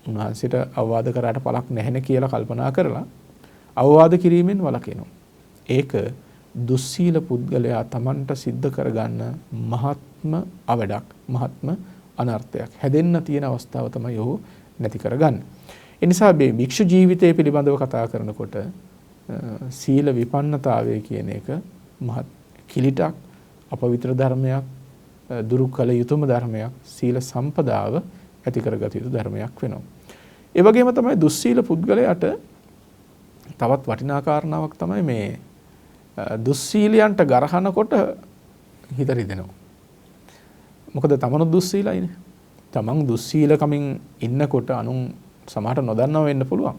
උන්වහන්සේට අවවාද කරාට පළක් නැහැ කියලා කල්පනා කරලා අවවාද කිරීමෙන් වළකිනවා. ඒක දුස්සීල පුද්ගලයා Tamanට සිද්ධ කරගන්න මහත්ම අවඩක්, මහත්ම අනර්ථයක්. හැදෙන්න තියෙන අවස්ථාව තමයි ඔහු නැති කරගන්නේ. ඒ නිසා මේ භික්ෂු ජීවිතය පිළිබඳව කතා කරනකොට සීල විපන්නතාවය කියන එක මහත් කිලිටක්, අපවිත්‍ර ධර්මයක්, දුරු කළ යුතුම ධර්මයක්, සීල සම්පදාව ඇති කරගත යුතු ධර්මයක් වෙනවා. ඒ වගේම තමයි දුස්සීල පුද්ගලයාට තවත් වටිනා කාරණාවක් තමයි මේ දුස්සීලයන්ට ගරහනකොට හිත රිදෙනවා. මොකද තමනුත් දුස්සීලයිනේ. තමන් දුස්සීලකමින් ඉන්නකොට අනුන් සමහරට නොදන්නව වෙන්න පුළුවන්.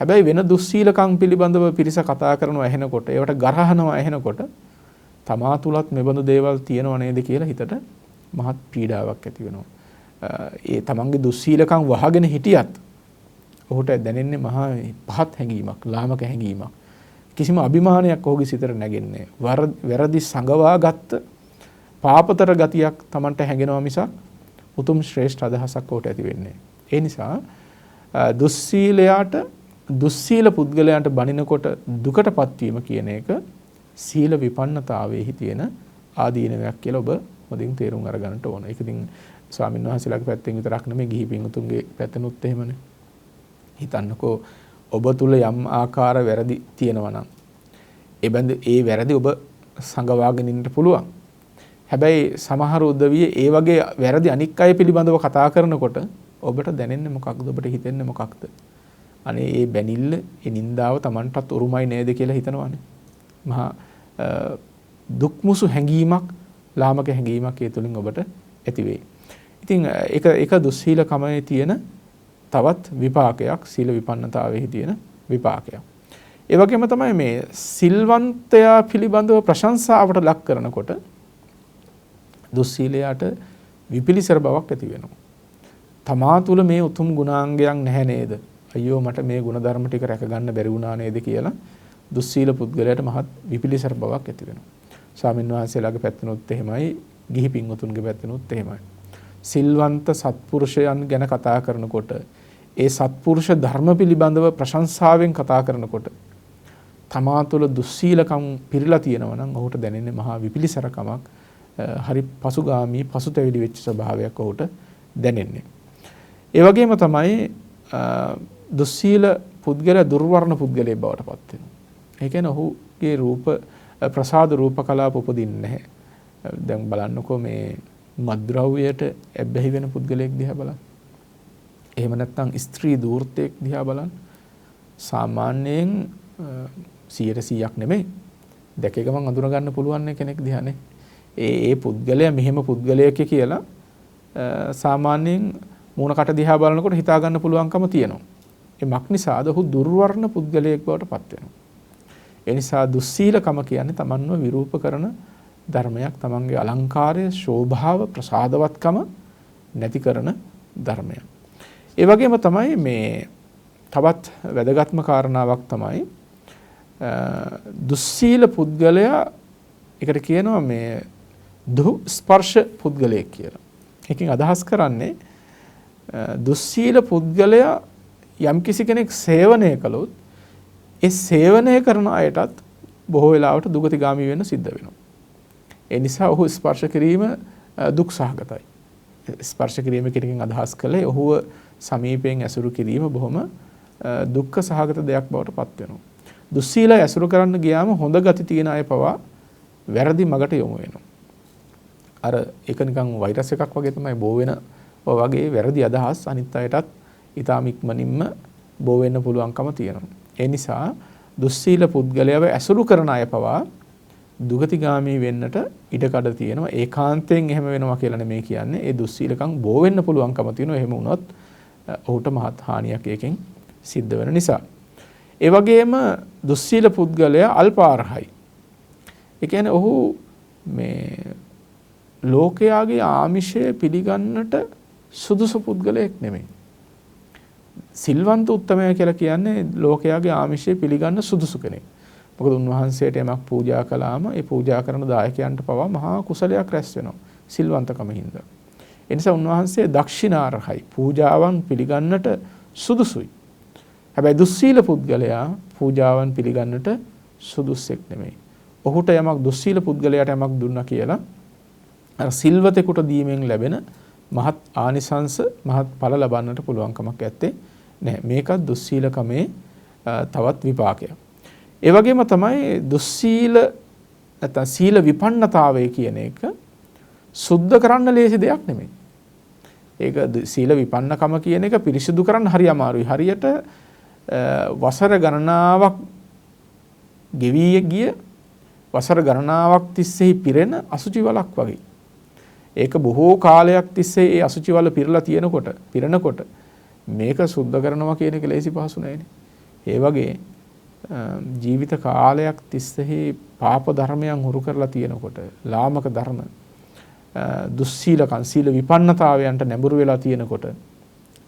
හැබැයි වෙන දුස්සීලකම් පිළිබඳව පිරිස කතා කරනවා ඇහෙනකොට, ඒවට ගරහනවා ඇහෙනකොට තමා තුලත් මෙබඳු දේවල් තියෙනව නේද කියලා හිතට මහත් පීඩාවක් ඇති වෙනවා. ඒ තමන්ගේ දුස්සීලකම් වහගෙන හිටියත් ඔහුට දැනෙන්නේ මහා පහත් හැඟීමක්, ලාමක හැඟීමක්. කිසිම අභිමානයක් ඔහුගේ සිතට නැගෙන්නේ නැහැ. වැරදි සංගවාගත්ත පාපතර ගතියක් තමන්ට හැඟෙනවා මිසක් උතුම් ශ්‍රේෂ්ඨ අදහසක් ඔහුට ඇති වෙන්නේ නැහැ. ඒ නිසා දුස්සීලයාට, දුස්සීල පුද්ගලයන්ට බනිනකොට දුකටපත් වීම කියන එක සීල විපන්නතාවයේහි තියෙන ආදීනවයක් කියලා ඔබ හොඳින් තේරුම් අරගන්නට ඕන. ඒක ඉතින් ස්වාමීන් වහන්සේලාගේ පැත්තෙන් විතරක් නෙමෙයි, ගිහි පින්තුන්ගේ පැත්තෙනුත් එහෙමනේ. හිතන්නකෝ ඔබ තුල යම් ආකාර වැරදි තියෙනවා නම් ඒ වැරදි ඔබ සංගවාගෙන ඉන්නට පුළුවන්. හැබැයි සමහර උදවිය ඒ වගේ වැරදි අනික් අය පිළිබඳව කතා කරනකොට ඔබට දැනෙන්නේ මොකක්ද? ඔබට හිතෙන්නේ මොකක්ද? අනේ ඒ බැනිල්ල, ඒ නින්දාව Tamanටත් උරුමයි නේද කියලා හිතනවානේ. මහා දුක්මුසු හැඟීමක්, ලාමක හැඟීමක් ඒ තුලින් ඔබට ඇති වෙයි. ඉතින් ඒක දුස්සීලකමේ තියෙන තවත් විපාකයක්, සීල විපන්නතාවයේ තියෙන විපාකයක්. ඒ වගේම තමයි මේ සිල්වන්තයා පිළිබඳව ප්‍රශංසාවට ලක් කරනකොට දුස්සීලයාට විපිලිසර බවක් ඇති වෙනවා. තමා තුළ මේ උතුම් ගුණාංගයක් නැහැ නේද? අයියෝ මට මේ ගුණධර්ම ටික රැක ගන්න බැරි වුණා නේද කියලා දුස්සීල පුද්ගලයාට මහත් විපිලිසර බවක් ඇති වෙනවා. ස්වාමීන් වහන්සේලාගේ පැත්තනොත් එහෙමයි, ගිහි පින්වතුන්ගේ පැත්තනොත් එහෙමයි. සිල්වන්ත සත්පුරුෂයන් ගැන කතා කරනකොට ඒ සත්පුරුෂ ධර්ම පිළිබඳව ප්‍රශංසාවෙන් කතා කරනකොට තමා තුළ දුස්සීලකම් පිරීලා තියෙනවා නම් ඔහුට දැනෙන්නේ මහා විපිලිසරකමක්, හරි පසුගාමී පසුතැවිලි වෙච්ච ස්වභාවයක් ඔහුට දැනෙන්නේ. ඒ වගේම තමයි දුස්සීල පුද්ගලයා දුර්වර්ණ පුද්ගලයෙක් බවට පත් වෙනවා. ඒ කියන්නේ ඔහුගේ රූප ප්‍රසාද රූප කලාප උපදින්නේ නැහැ. දැන් බලන්නකෝ මේ මද්ද්‍රව්‍යයට ඇබ්බැහි වෙන පුද්ගලයෙක් දිහා බලන්න. එහෙම නැත්නම් ස්ත්‍රී දූර්තයෙක් දිහා බලන්න. සාමාන්‍යයෙන් 100%ක් නෙමෙයි. දැක ගමන් අඳුර ගන්න පුළුවන් කෙනෙක් දිහානේ. ඒ පුද්ගලයා මෙහෙම පුද්ගලයෙක් කියලා සාමාන්‍යයෙන් මූණකට දිහා බලනකොට හිතා ගන්න පුළුවන්කම තියෙනවා. ඒ මක්නිසාද ඔහු දුර්වර්ණ පුද්ගලයෙක් බවට පත් වෙනවා. ඒ නිසා දුස්සීලකම කියන්නේ තමන්ව විරූප කරන ධර්මයක්, තමන්ගේ අලංකාරය, ශෝභාව, ප්‍රසාදවත්කම නැති කරන ධර්මයක්. ඒ වගේම තමයි මේ තවත් වැදගත්ම කාරණාවක් තමයි දුස්සීල පුද්ගලයා එකට කියනවා මේ දුස්පර්ශ පුද්ගලයෙක් කියලා. එකකින් අදහස් කරන්නේ දුස්සීල පුද්ගලයා යම්කිසි කෙනෙක් සේවනය කළොත් ඒ සේවනය කරන අයටත් බොහෝ වෙලාවට දුගතිගාමී වෙන්න සිද්ධ වෙනවා. ඒ නිසා ඔහු ස්පර්ශ කිරීම දුක් සහගතයි. ස්පර්ශ කිරීම කෙනකින් අදහස් කළේ ඔහුව සමීපයෙන් ඇසුරු කිරීම බොහොම දුක්ඛ සහගත දෙයක් බවට පත් වෙනවා. දුස්සීල ඇසුරු කරන්න ගියාම හොඳ ගති තියෙන අය පවා වැරදි මගට යොමු වෙනවා. අර ඒක නිකන් වෛරස් එකක් වගේ තමයි බෝ වෙන වගේ වැරදි අදහස් අනිත් අයටත් ඊටාම ඉක්මනින්ම බෝ වෙන්න පුළුවන්කම තියෙනවා. ඒ නිසා දුස්සීල පුද්ගලයව ඇසුරු කරන අය පවා දුගතිගාමී වෙන්නට ඉඩකඩ තියෙනවා. ඒකාන්තයෙන් එහෙම වෙනවා කියලා නෙමෙයි කියන්නේ. ඒ දුස්සීලකම් බෝ වෙන්න පුළුවන්කම තියෙනවා. එහෙම වුණොත් ඔහුට මහත් හානියක් ඒකෙන් සිද්ධ වෙන නිසා. ඒ වගේම දුස්සීල පුද්ගලයා අල්පාරහයි. ඒ කියන්නේ ඔහු මේ ලෝකයාගේ ආමිෂය පිළිගන්නට සුදුසු පුද්ගලයෙක් නෙමෙයි. සිල්වන්ත උත්තමයා කියලා කියන්නේ ලෝකයාගේ ආමිෂය පිළිගන්න සුදුසු කෙනෙක්. මොකද උන්වහන්සේට යමක් පූජා කළාම ඒ පූජා කරන දායකයන්ට පවා මහා කුසලයක් රැස් වෙනවා සිල්වන්තකම හින්දා. ඒ නිසා උන්වහන්සේ දක්ෂිනාර්හයි, පූජාවන් පිළිගන්නට සුදුසුයි. හැබැයි දුස්සීල පුද්ගලයා පූජාවන් පිළිගන්නට සුදුස්සෙක් නෙමෙයි. ඔහුට යමක් දුස්සීල පුද්ගලයාට යමක් දුන්නා කියලා අර සිල්වතෙකුට දීමෙන් ලැබෙන මහත් ආනිසංස, මහත් ඵල ලබන්නට පුළුවන්කමක් ඇත්තේ නැහැ. මේකත් දුස්සීලකමේ තවත් විපාකයක්. ඒ වගේම තමයි දුස්සීල නැත්නම් සීල විපන්නතාවය කියන එක සුද්ධ කරන්න ලේසි දෙයක් නෙමෙයි. ඒක සීල විපන්නකම කියන එක පිරිසිදු කරන්න හරි අමාරුයි. හරියට වසර ගණනාවක් ගෙවි ගිය වසර ගණනාවක් තිස්සේ පිරෙන අසුචි වලක් වගේ. ඒක බොහෝ කාලයක් තිස්සේ ඒ අසුචි වල පිරලා පිරෙනකොට මේක සුද්ධ කරනවා කියන එක ලේසි පහසු නෑනේ. ඒ වගේ ජීවිත කාලයක් තිස්සේ පාප ධර්මයන් හුරු කරලා තියෙනකොට, ලාමක ධර්ම, දුස්සීලකම්, සීල විපන්නතාවයන්ට නැඹුරු වෙලා තියෙනකොට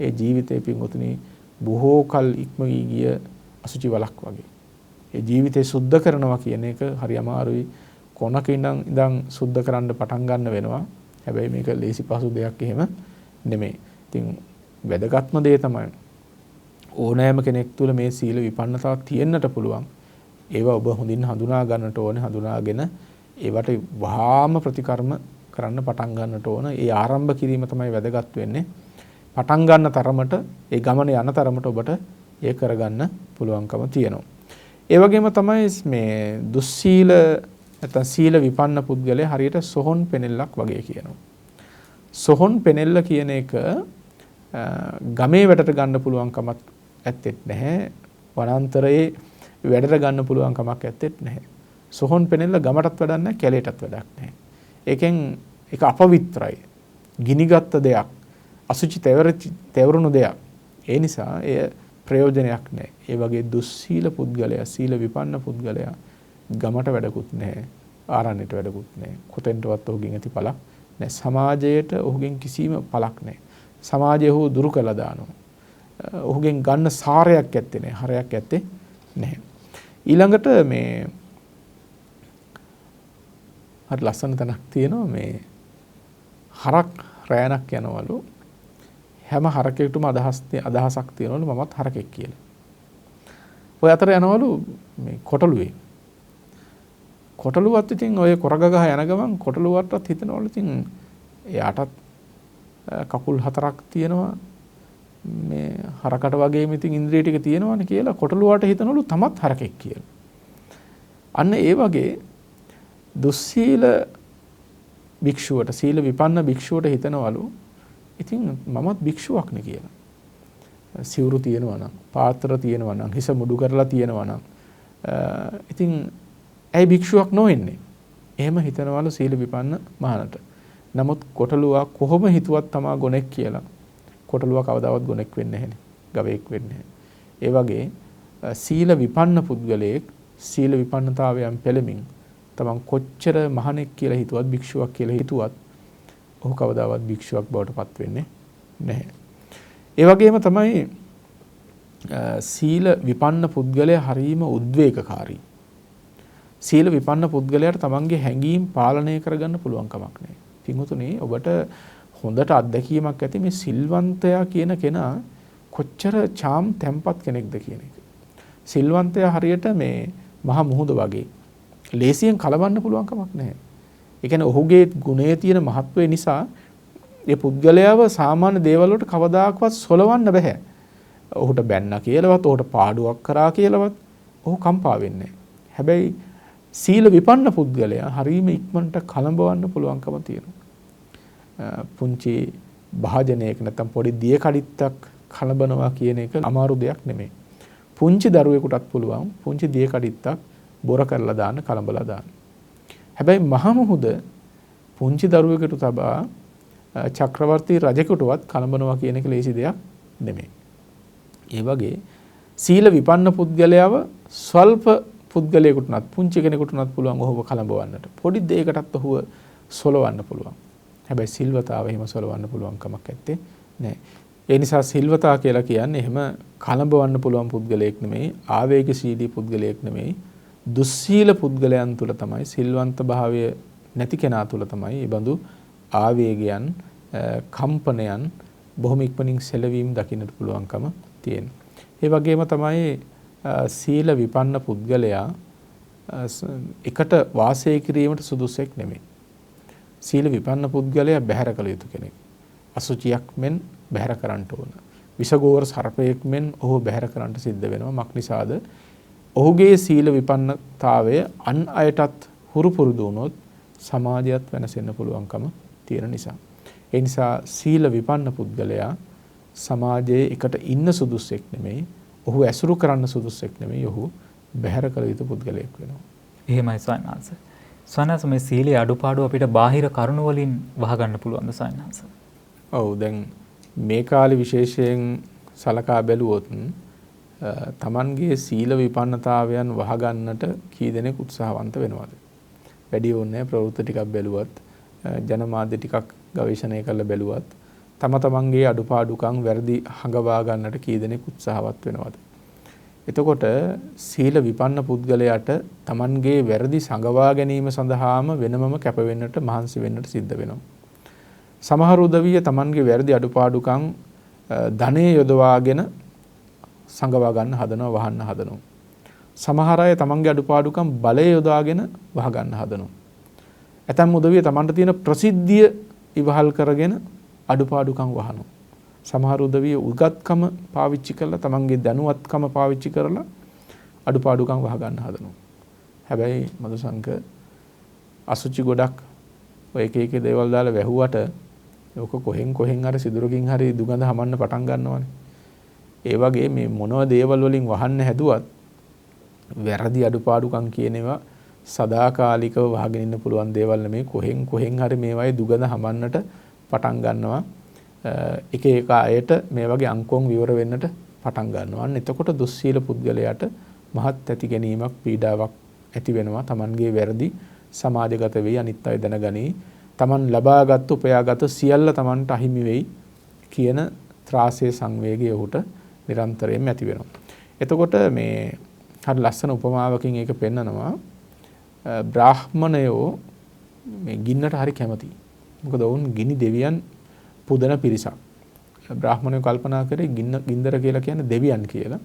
ඒ ජීවිතේ පින්වතුනි බොහෝ කල් ඉක්ම වී ගිය අසුචි වලක් වගේ. ඒ ජීවිතේ සුද්ධ කරනවා කියන එක හරි අමාරුයි. කොනක ඉඳන් සුද්ධ කරන්න පටන් ගන්න වෙනවා. හැබැයි මේක ලේසි පහසු දෙයක් එහෙම නෙමෙයි. ඉතින් වැදගත්ම දේ තමයි ඕනෑම කෙනෙක් තුළ මේ සීල විපන්නතාවක් තියෙන්නට පුළුවන්. ඒවා ඔබ හොඳින් හඳුනා ගන්නට ඕනේ. හඳුනාගෙන ඒවට වහාම ප්‍රතිකර්ම කරන්න පටන් ගන්නට ඕන. ඒ ආරම්භ කිරීම තමයි වැදගත් වෙන්නේ. පටන් ගන්න තරමට, ඒ ගමන යන තරමට ඔබට ඒ කරගන්න පුළුවන්කම තියෙනවා. ඒ වගේම තමයි මේ දුස්සීල නැත්නම් සීල විපන්න පුද්ගලයා හරියට සොහොන් පෙනෙල්ලක් වගේ කියනවා. සොහොන් පෙනෙල්ල කියන එක ගමේ වැඩට ගන්න පුළුවන් කමක් ඇත්තෙත් නැහැ. වනාන්තරයේ වැඩට ගන්න පුළුවන් කමක් ඇත්තෙත් නැහැ. සොහොන් පෙනෙල්ල ගමටත් වැඩක් නැහැ, කැලේටත් වැඩක් නැහැ. ඒකෙන් ඒක අපවිත්‍රයි. ගිනිගත් දෙයක්, අසුචි තැවරුණු දෙයක්. ඒ නිසා එය ප්‍රයෝජනයක් නැහැ. ඒ වගේ දුස්සීල පුද්ගලයා, සීල විපන්න පුද්ගලයා ගමට වැඩකුත් නැහැ, ආරණ්‍යට වැඩකුත් නැහැ. කොතෙන්ටවත් ඔහුගෙන් ඇති පළක් නැහැ. සමාජයට ඔහුගෙන් කිසිම පළක් නැහැ. සමාජය ඔහු දුරු කළා දානවා. ඔහුගෙන් ගන්න සාරයක් ඇත්තේ නැහැ, හරයක් ඇත්තේ නැහැ. ඊළඟට මේ හරි ලස්සන තැනක් තියෙනවා. මේ හරක් රෑනක් යනවලු. හැම හරකෙකුටම අදහසක් තියෙනවලු මමත් හරකෙක් කියලා. ඔය අතර යනවලු මේ කොටලුවේ. කොටලුවත් ඉතින් ඔය කොරග ගහ යන ගමන් කොටලුවටත් හිතනවලු ඉතින් එයාටත් කකුල් 4ක් තියෙනවා. මේ හරකට වගේම ඉතින් ඉන්ද්‍රිය ටික තියෙනවනේ කියලා කොටලුවට හිතනවලු තමත් හරකෙක් කියලා. අන්න ඒ වගේ දුස්සීල භික්ෂුවට, සීල විපන්න භික්ෂුවට හිතනවලු ඉතින් මමත් භික්ෂුවක් නේ කියලා. සිවුරු තියෙනවා නම්, පාත්‍ර තියෙනවා නම්, හිස මුඩු කරලා තියෙනවා නම් ඉතින් ඇයි භික්ෂුවක් නොවෙන්නේ? එහෙම හිතනවලු සීල විපන්න මහණට. නමුත් කොටලුවා කොහොම හිතුවත් තමා ගොනෙක් කියලා. කොටලුවා කවදාවත් ගොනෙක් වෙන්නේ නැහැනේ. ගවයෙක් වෙන්නේ නැහැ. ඒ වගේ සීල විපන්න පුද්ගලයෙක් සීල විපන්නතාවයන් පෙළමින් තමන් කොච්චර මහණෙක් කියලා හිතුවත්, භික්ෂුවක් කියලා හිතුවත් ඔහු කවදාවත් භික්ෂුවක් බවට පත් වෙන්නේ නැහැ. ඒ වගේම තමයි සීල විපන්න පුද්ගලයා හරීම උද්වේගකාරී. සීල විපන්න පුද්ගලයාට තමන්ගේ හැඟීම් පාලනය කරගන්න පුළුවන් කමක් නැහැ. පින්වතුනි, ඔබට හොඳට අත්දැකීමක් ඇති මේ සිල්වන්තයා කියන කෙනා කොච්චර චාම් තැම්පත් කෙනෙක්ද කියන එක. සිල්වන්තයා හරියට මේ මහා මුහුද වගේ ලේසියෙන් කලවන්න පුළුවන් කමක් නැහැ. ඒ කියන්නේ ඔහුගේ ගුණයේ තියෙන මහත්වය නිසා ඒ පුද්ගලයාව සාමාන්‍ය දේවල් වලට කවදාකවත් සොලවන්න බෑ. ඔහුට බැන්නා කියලාවත්, ඔහුට පාඩුවක් කරා කියලාවත් ඔහු කම්පා වෙන්නේ නැහැ. හැබැයි සීල විපන්න පුද්ගලයා හරීම ඉක්මනට කලඹවන්න පුළුවන්කම තියෙනවා. පුංචි භාජනයක නැත්නම් පොඩි දිය කඩਿੱත්තක් කලබනවා කියන එක අමාරු දෙයක් නෙමෙයි. පුංචි දරුවෙකුටත් පුළුවන් පුංචි දිය කඩਿੱත්තක් බොර කරලා දාන්න, කලබලා දාන්න. හැබැයි මහා මුහුද පුංචි දරුවෙකුට තබා චක්‍රවර්ති රජෙකුටවත් කලබනවා කියන එක ලේසි දෙයක් නෙමෙයි. ඒ වගේ සීල විපන්න පුද්ගලයාව ස්වල්ප පුද්ගලයෙකුට උනත්, පුංචි කෙනෙකුට උනත් පුළුවන් ඔහුව කලඹවන්නට. පොඩි දෙයකටත් ඔහුව සොලවන්න පුළුවන්. හැබැයි සිල්වතාව එහෙම සොලවන්න පුළුවන් කමක් නැත්තේ නෑ. ඒ නිසා සිල්වතා කියලා කියන්නේ එහෙම කලඹවන්න පුළුවන් පුද්ගලයෙක් නෙමෙයි, ආවේගශීලී පුද්ගලයෙක් නෙමෙයි. දුස්සීල පුද්ගලයන් තුල තමයි, සිල්වන්ත භාවය නැති කෙනා තුල තමයි මේ බඳු ආවේගයන්, කම්පනයන් බොහොම ඉක්මනින් සැලවීම දකින්නට පුළුවන්කම තියෙනවා. ඒ වගේම තමයි සීල විපන්න පුද්ගලයා එකට වාසය කිරීමට සුදුසෙක් නෙමෙයි. සීල විපන්න පුද්ගලයා බැහැර කළ යුතු කෙනෙක්. අසුචියක් මෙන් බැහැර කරන්න ඕන. විසගෝර සර්පයෙක් මෙන් ඔහු බැහැර කරන්න සිද්ධ වෙනවා. මක් නිසාද? ඔහුගේ සීල විපන්නතාවය අන් අයටත් හුරු පුරුදු වුණොත් සමාජයත් වෙනසෙන්න පුළුවන්කම තියෙන නිසා. ඒ නිසා සීල විපන්න පුද්ගලයා සමාජයේ එකට ඉන්න සුදුසෙක් නෙමෙයි, ඔහු ඇසුරු කරන්න සුදුසෙක් නෙමෙයි, ඔහු බැහැර කළ යුතු පුද්ගලයෙක් වෙනවා. එහෙමයි ස්වාමීන් ස්වාමීන් මේ සීලේ අඩුපාඩු අපිට බාහිර කරුණු වලින් වහගන්න පුළුවන්ද ස්වාමීන්? ඔව්, දැන් මේ කාලේ විශේෂයෙන් සලකා බැලුවොත් තමන්ගේ සීල විපන්නතාවයන් වහගන්නට කී දෙනෙක් උත්සාහවන්ත වෙනවද? වැඩි ඕනේ ප්‍රවෘත්ති ටිකක් බැලුවත්, ජනමාධ්‍ය ටිකක් ගවේෂණය කරලා බැලුවත් තමන්ගේ අඩුපාඩුකම් වැරදි හඟවා ගන්නට කී දෙනෙක් උත්සාහවත් වෙනවද? එතකොට සීල විපන්න පුද්ගලයාට තමන්ගේ වැරදි සංගවා ගැනීම සඳහාම වෙනමම කැප වෙන්නට, මහන්සි වෙන්නට සිද්ධ වෙනවා. සමහර උදවිය තමන්ගේ වැරදි අඩුපාඩුකම් ධනෙ යොදවාගෙන සංගවා ගන්න හදනවා, වහන්න හදනවා. සමහර අය තමන්ගේ අඩුපාඩුකම් බලය යොදාගෙන වහ ගන්න හදනවා. ඇතැම් උදවිය තමන්ට තියෙන ප්‍රසිද්ධිය ඉවහල් කරගෙන අඩුපාඩුකම් වහනවා. සමහර උදවිය උගත්කම පාවිච්චි කරලා, තමන්ගේ දැනුවත්කම පාවිච්චි කරලා අඩුපාඩුකම් වහ ගන්න හදනවා. හැබැයි මදුසංක අසුචි ගොඩක් ඔය එක දේවල් දාලා වැහුවට ඔක කොහෙන් හරි සිදුරකින් හරි දුගඳ හමන්න පටන් ගන්නවානේ. ඒ වගේ මේ මොනව දේවල් වලින් වහන්න හැදුවත් වැරදි අඩුපාඩුකම් කියන ඒවා සදාකාලිකව වහගෙන ඉන්න පුළුවන් දේවල් නෙමෙයි. කොහෙන් හරි මේවායේ දුගඳ හමන්නට පටන් ගන්නවා. එක අයට මේ වගේ අංකොන් විවර වෙන්නට පටන් ගන්නවා. අන්න එතකොට දුස්සීල පුද්ගලයාට මහත් ඇති ගැනීමක් පීඩාවක් ඇති වෙනවා. Tamanගේ වැරදි සමාජගත වෙයි, අනිත් අය දැනගනී. Taman ලබාගත් උපයාගත් සියල්ල Tamanට අහිමි වෙයි කියන ත්‍රාසයේ සංවේගය ඔහුට නිරන්තරයෙන්ම ඇති වෙනවා. එතකොට මේ හරි ලස්සන උපමාවකින් ඒක පෙන්නනවා. බ්‍රාහ්මණයෝ මේ ගින්නට හරි කැමතියි. මොකද ඔවුන් ගිනි දෙවියන් පුදන පිරිසක්. බ්‍රාහ්මණයෝ කල්පනා කරේ ගින්දර කියලා කියන්නේ දෙවියන් කියලා.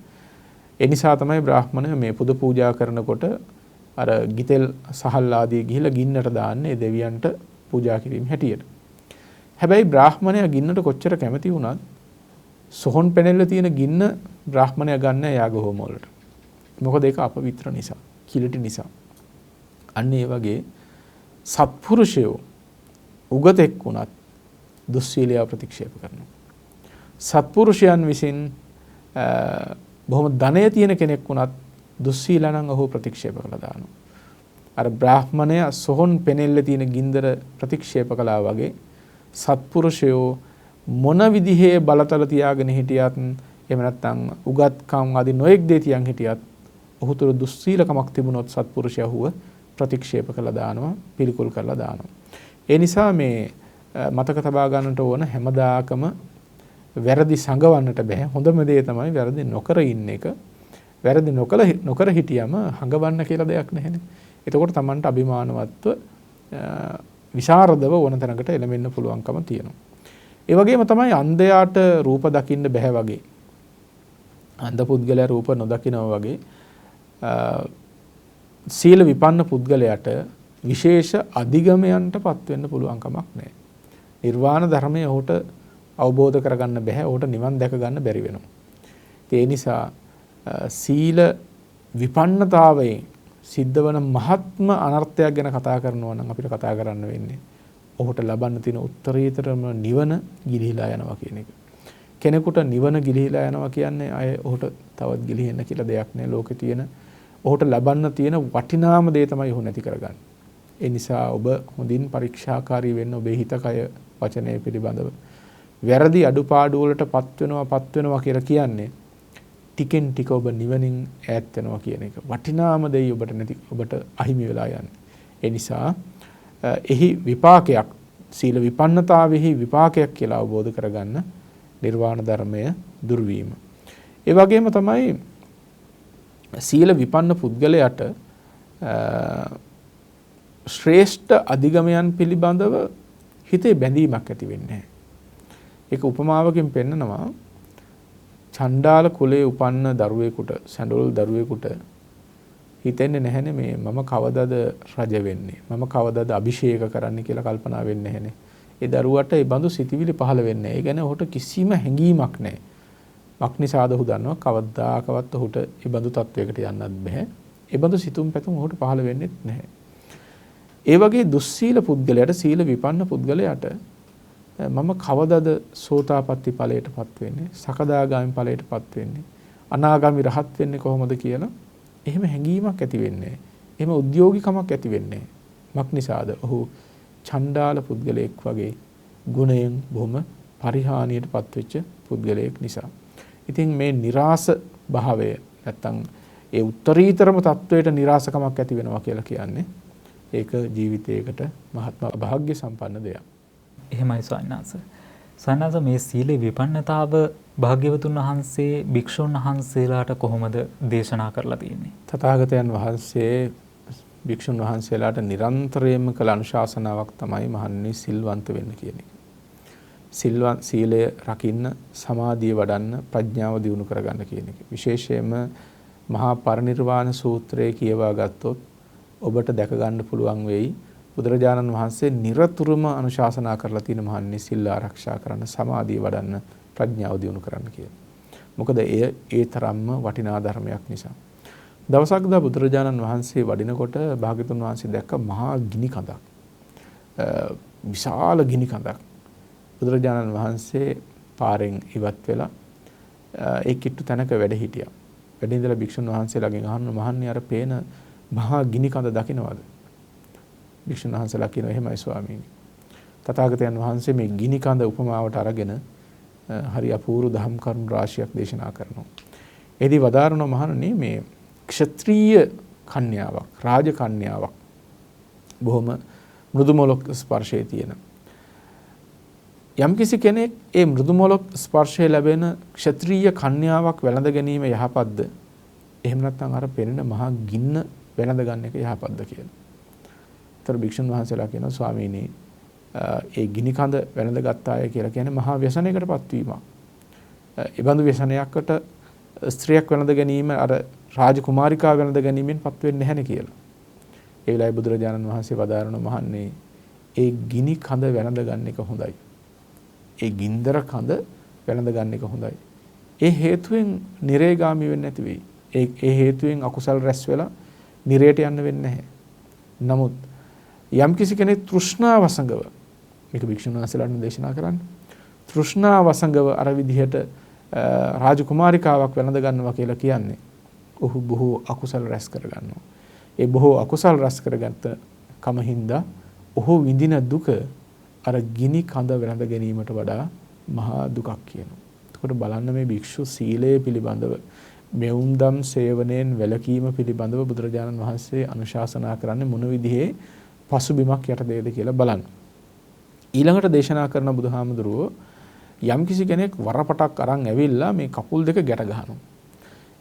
ඒ නිසා තමයි බ්‍රාහ්මණයෝ මේ පුද පූජා කරනකොට අර ගිතෙල් සහල් ආදී ගිහිලා ගින්නට දාන්නේ දෙවියන්ට පූජා කිරීම හැටියට. හැබැයි බ්‍රාහ්මණයා ගින්නට කොච්චර කැමති වුණත් සොහොන් පෙනෙල්ල තියෙන ගින්න බ්‍රාහ්මණයා ගන්න යාග හෝම වලට. මොකද ඒක අපවිත්‍ර නිසා, කිලිටි නිසා. අන්න ඒ වගේ සත්පුරුෂයෝ උගතෙක් වුණත් දුස්සීලයා ප්‍රතික්ෂේප කරනවා. සත්පුරුෂයන් විසින් බොහොම ධනය තියෙන කෙනෙක් වුණත් දුස්සීල නම් ඔහු ප්‍රතික්ෂේප කළා දානවා. අර බ්‍රාහ්මණයා සොහොන් පෙනෙල්ල තියෙන ගින්දර ප්‍රතික්ෂේප කළා වගේ සත්පුරුෂයෝ මොන විදිහේ බලතල තියාගෙන හිටියත් එහෙම නැත්නම් උගත්කම් ආදී නොඑක් දේ තියන් හිටියත් ඔහු තුළ දුස්සීලකමක් තිබුණොත් සත්පුරුෂයා හුව ප්‍රතික්ෂේප කළා දානවා, පිළිකුල් කරලා දානවා. ඒ නිසා මේ මතක තබා ගන්නට ඕන හැමදාකම වැරදි සංගවන්නට බෑ. හොඳම දේ තමයි වැරදි නොකර ඉන්න එක. වැරදි නොකර හිටියම හඟවන්න කියලා දෙයක් නැහැනේ. එතකොට Tamanට අභිමානවත්ව විශාරදව ඕන තැනකට එළඹෙන්න පුළුවන්කම තියෙනවා. ඒ වගේම තමයි අන්ධයාට රූප දකින්න බෑ වගේ. අන්ධ පුද්ගලයා රූප නොදකිනවා වගේ සීල විපන්න පුද්ගලයාට විශේෂ අධිගමයන්ටපත් වෙන්න පුළුවන් කමක් නැහැ. නිර්වාණ ධර්මය ඔහුට අවබෝධ කරගන්න බෑ. ඔහුට නිවන් දැක ගන්න බැරි වෙනවා. ඒ නිසා සීල විපන්නතාවයෙන් සිද්ධ වන මහත්ම අනර්ථයක් ගැන කතා කරනවා නම් අපිට කතා කරන්න වෙන්නේ ඔහුට ලබන්න තියෙන උත්තරීතරම නිවන ගිලිහිලා යනවා කියන එක. කෙනෙකුට නිවන ගිලිහිලා යනවා කියන්නේ අය ඔහුට තවත් ගිලිහෙන්න කියලා දෙයක් නෑ. ලෝකේ තියෙන ඔහුට ලබන්න තියෙන වටිනාම දේ තමයි ඔහු නැති කරගන්නේ. ඒ නිසා ඔබ හොඳින් පරීක්ෂාකාරී වෙන්න ඔබේ හිත කය වචනය පිළිබඳව. වැරදි අඩුපාඩු වලට පත් වෙනවා කියලා කියන්නේ ටිකෙන් ටික ඔබ නිවනින් ඈත් වෙනවා කියන එක. වටිනාම දේ ඔබට අහිමි වෙලා යන්නේ. ඒ නිසා එහි විපාකයක් සීල විපන්නතාවෙහි විපාකයක් කියලා අවබෝධ කරගන්න නිර්වාණ ධර්මය දුරු වීම. ඒ වගේම තමයි සීල විපන්න පුද්ගලයාට ශ්‍රේෂ්ඨ අධිගමයන් පිළිබඳව හිතේ බැඳීමක් ඇති වෙන්නේ නැහැ. ඒක උපමාවකින් පෙන්නනවා චණ්ඩාල කුලයේ උපන්න දරුවෙකුට, සැඬොල් දරුවෙකුට හිතෙන්නේ නැහැනේ මේ මම කවදාද රජ වෙන්නේ, මම කවදාද අභිෂේක කරන්න කියලා කල්පනා වෙන්නේ නැහැනේ. ඒ දරුවට ඒ බඳු සිතිවිලි පහළ වෙන්නේ නැහැ. ඒ කියන්නේ ඔහුට කිසිම හැඟීමක් නැහැ. මක්නිසාද ඔහු දන්නවා කවදාකවත් ඔහුට ඒ බඳු තත්වයකට යන්නත් බෑ. ඒ බඳු සිතුම් පැතුම් ඔහුට පහළ වෙන්නේ නැහැ. ඒ වගේ දුස්සීල පුද්ගලයාට, සීල විපන්න පුද්ගලයාට මම කවදාද සෝතාපට්ටි ඵලයටපත් වෙන්නේ, සකදාගාමි ඵලයටපත් වෙන්නේ, අනාගාමි රහත් වෙන්නේ කොහොමද කියලා එහෙම හැඟීමක් ඇති වෙන්නේ නැහැ. එහෙම උද්‍යෝගිකමක් ඇති වෙන්නේ නැහැ. මක්නිසාද ඔහු චණ්ඩාල පුද්ගලයෙක් වගේ ගුණයෙන් බොහොම පරිහානියටපත් වෙච්ච පුද්ගලයෙක් නිසා. ඉතින් මේ નિરાස භාවය නැත්තම් ඒ උත්තරීතරම තත්වයට નિરાසකමක් ඇති වෙනවා කියලා කියන්නේ ඒක ජීවිතයකට මහත්ම භාග්‍ය සම්පන්න දෙයක්. එහෙමයි ස්වාමීනාස. ස්වාමීනාස මේ සීලේ විපන්නතාව භාග්‍යවතුන් වහන්සේ භික්ෂුන් වහන්සේලාට කොහොමද දේශනා කරලා තියෙන්නේ? තථාගතයන් වහන්සේ භික්ෂුන් වහන්සේලාට නිරන්තරයෙන්ම කළ අනුශාසනාවක් තමයි මහන්නේ සිල්වන්ත වෙන්න කියන එක. සීලය රකින්න, සමාධිය වඩන්න, ප්‍රඥාව දියුණු කරගන්න කියන එක. විශේෂයෙන්ම මහා පරිනිර්වාණ සූත්‍රයේ කියවා ගත්තොත් ඔබට දැක ගන්න පුළුවන් වෙයි බුදුරජාණන් වහන්සේ නිරතුරුම අනුශාසනා කරලා තියෙන මහන්නේ සිල් ආරක්ෂා කරන්න, සමාධිය වඩන්න, ප්‍රඥාව දියුණු කරන්න කියලා. මොකද ඒ තරම්ම වටිනා ධර්මයක් නිසා. දවසක් දා බුදුරජාණන් වහන්සේ වඩිනකොට භාග්‍යතුන් වහන්සේ දැක්ක මහා ගිනි කඳක්. විශාල ගිනි කඳක්. බුදුරජාණන් වහන්සේ පාරෙන් ඉවත් වෙලා ඒ කිට්ටු තැනක වැඩ හිටියා. වැඩ ඉඳලා භික්ෂුන් වහන්සේලාගෙන් අහන්න මහන්නේ අර පේන මහා ගිනි කඳ දකින්නවද? භික්ෂුන් වහන්සේලා කියනවා එහෙමයි ස්වාමීනි. තථාගතයන් වහන්සේ මේ ගිනි කඳ උපමාවට අරගෙන හරි අපූර්ව දහම් කරුණු රාශියක් දේශනා කරනවා. එදී වදාරන මහණනි මේ ක්ෂත්‍රීය කන්‍යාවක්, රාජ කන්‍යාවක් බොහොම මෘදු මොලොක් ස්පර්ශයේ තියෙන. යම්කිසි කෙනෙක් ඒ මෘදු මොලොක් ස්පර්ශය ලැබෙන ක්ෂත්‍රීය කන්‍යාවක් වැළඳ ගැනීම යහපත්ද? එහෙම නැත්නම් අර පෙනෙන මහා ගින්න වැළඳ ගන්න එක යහපත්ද කියලා. ඒතර භික්ෂුන් වහන්සේලා කියනවා ස්වාමීනි ඒ ගිනි කඳ වැළඳ ගත්තාය කියලා කියන්නේ මහා ව්‍යසනයකටපත් වීමක්. ඒ බඳු ව්‍යසනයකට ස්ත්‍රියක් වැළඳ ගැනීම අර රාජකුමාරිකාව වැළඳ ගැනීමෙන් පත් වෙන්නේ නැහැනේ කියලා. ඒ වෙලාවේ බුදුරජාණන් වහන්සේ වදාරන මහන්නේ ඒ ගිනි කඳ වැළඳ ගන්න එක හොඳයි. ඒ ගින්දර කඳ වැළඳ ගන්න එක හොඳයි. ඒ හේතුවෙන් නිරේගාමී වෙන්නේ නැති වෙයි. ඒ හේතුවෙන් අකුසල් රැස් වෙලා නිරයට යන්න වෙන්නේ නැහැ. නමුත් යම්කිසි කෙනෙක් තෘෂ්ණා වසඟව මේක භික්ෂුන් වහන්සේලාට දේශනා කරන්නේ. තෘෂ්ණා වසඟව අර විදිහට රාජකුමාරිකාවක් වැළඳ ගන්නවා කියලා කියන්නේ ඔහු බොහෝ අකුසල් රැස් කර ගන්නවා. ඒ බොහෝ අකුසල් රැස් කරගත්ත කම හින්දා ඔහු විඳින දුක අර ගිනි කඳ වැළඳ ගැනීමට වඩා මහා දුකක් කියනවා. එතකොට බලන්න මේ භික්ෂු සීලය පිළිබඳව මෙවුන්දම් සේවනයෙන් වැළකීම පිළිබඳව බුදුරජාණන් වහන්සේ අනුශාසනා කරන්නේ මොන විදිහේ පසුබිමක් යටතේද කියලා බලන්න. ඊළඟට දේශනා කරන බුදුහාමුදුරුවෝ යම්කිසි කෙනෙක් වරපටක් අරන් ඇවිල්ලා මේ කකුල් දෙක ගැට ගහනවා.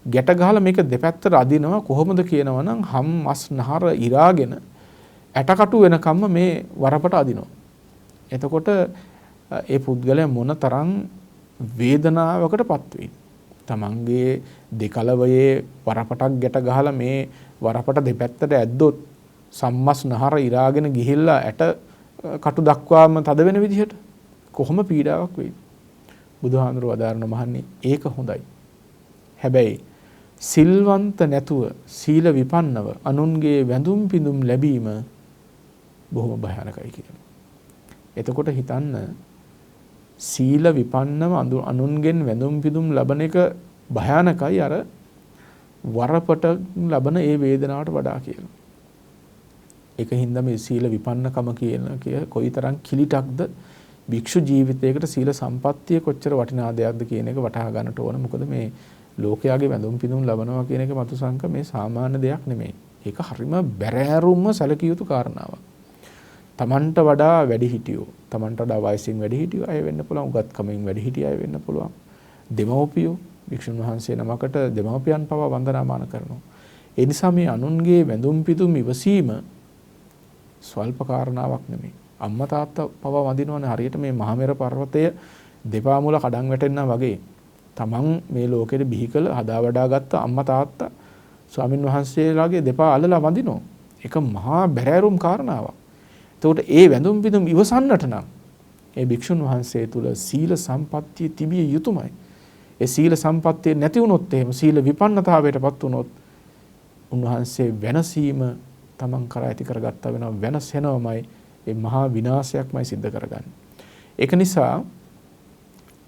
ගැට ගහලා මේක දෙපැත්තට අදිනවා කොහොමද කියනවනම් හම් මස් නහර ඉරාගෙන ඇටකටු වෙනකම්ම මේ වරපට අදිනවා. එතකොට ඒ පුද්ගලයා මොන තරම් වේදනාවකටපත් වෙයි. තමන්ගේ දෙකලවයේ වරපටක් ගැට ගහලා මේ වරපට දෙපැත්තට ඇද්දොත් සම්මස් නහර ඉරාගෙන ගිහිල්ලා ඇට කටු දක්වාම තද වෙන විදිහට කොහොම පීඩාවක් වෙයිද? බුදුහාඳුර වදාරන මහන්නේ ඒක හොඳයි. හැබැයි සිල්වන්ත නැතුව සීල විපන්නව අනුන්ගේ වැඳුම් පිඳුම් ලැබීම බොහොම භයානකයි කියලා. එතකොට හිතන්න සීල විපන්නව අනුන්ගෙන් වැඳුම් පිඳුම් ලබන එක භයානකයි අර වරපට ලබන ඒ වේදනාවට වඩා කියලා. ඒක හින්දා මේ සීල විපන්නකම කියන කොයිතරම් කිලිටක්ද භික්ෂු ජීවිතයකට සීල සම්පත්තිය කොච්චර වටිනා දෙයක්ද කියන එක වටහා ගන්නට ඕන. මොකද මේ ලෝකයාගේ වැඳුම් පිඳුම් ලබනවා කියන එක මතුසංක මේ සාමාන්‍ය දෙයක් නෙමෙයි. ඒක හරිම බැරෑරුම්ම සැලකිය යුතු කාරණාවක්. තමන්ට වඩා වැඩිහිටියෝ, තමන්ට වඩා වයසින් වැඩිහිටියෝ අය වෙන්න පුළුවන්, උගත්කමින් වැඩිහිටිය අය වෙන්න පුළුවන්. දෙමව්පියෝ භික්ෂුන් වහන්සේ නමකට දෙමව්පියන් පවා වන්දනාමාන කරනවා. ඒ නිසා මේ අනුන්ගේ වැඳුම් පිඳුම් ඉවසීම ස්වල්ප කාරණාවක් නෙමෙයි. අම්මා තාත්තා පවා වඳිනවනේ හරියට මේ මහමෙර පර්වතය දෙපා මුල කඩන් වැටෙන්නා වගේ. තමන් මේ ලෝකෙට බිහි කළ හදා වඩා ගත්ත අම්මා තාත්තා ස්වාමින් වහන්සේලාගේ දෙපා අල්ලලා වඳිනවා. ඒක මහා බැරෑරුම් කාරණාවක්. එතකොට ඒ වැඳුම් පිඳුම් ඉවසන්නට නම් ඒ භික්ෂුන් වහන්සේ තුල සීල සම්පත්තිය තිබිය යුතුමයි. ඒ සීල සම්පත්තිය නැති වුණොත් එහෙම සීල විපන්නතාවයටපත් වුණොත් උන්වහන්සේ වෙනසීම තමන් කරා ඇති කරගත්තා වෙනවා. වෙනසෙනවමයි ඒ මහා විනාශයක්මයි සිද්ධ කරගන්නේ. ඒක නිසා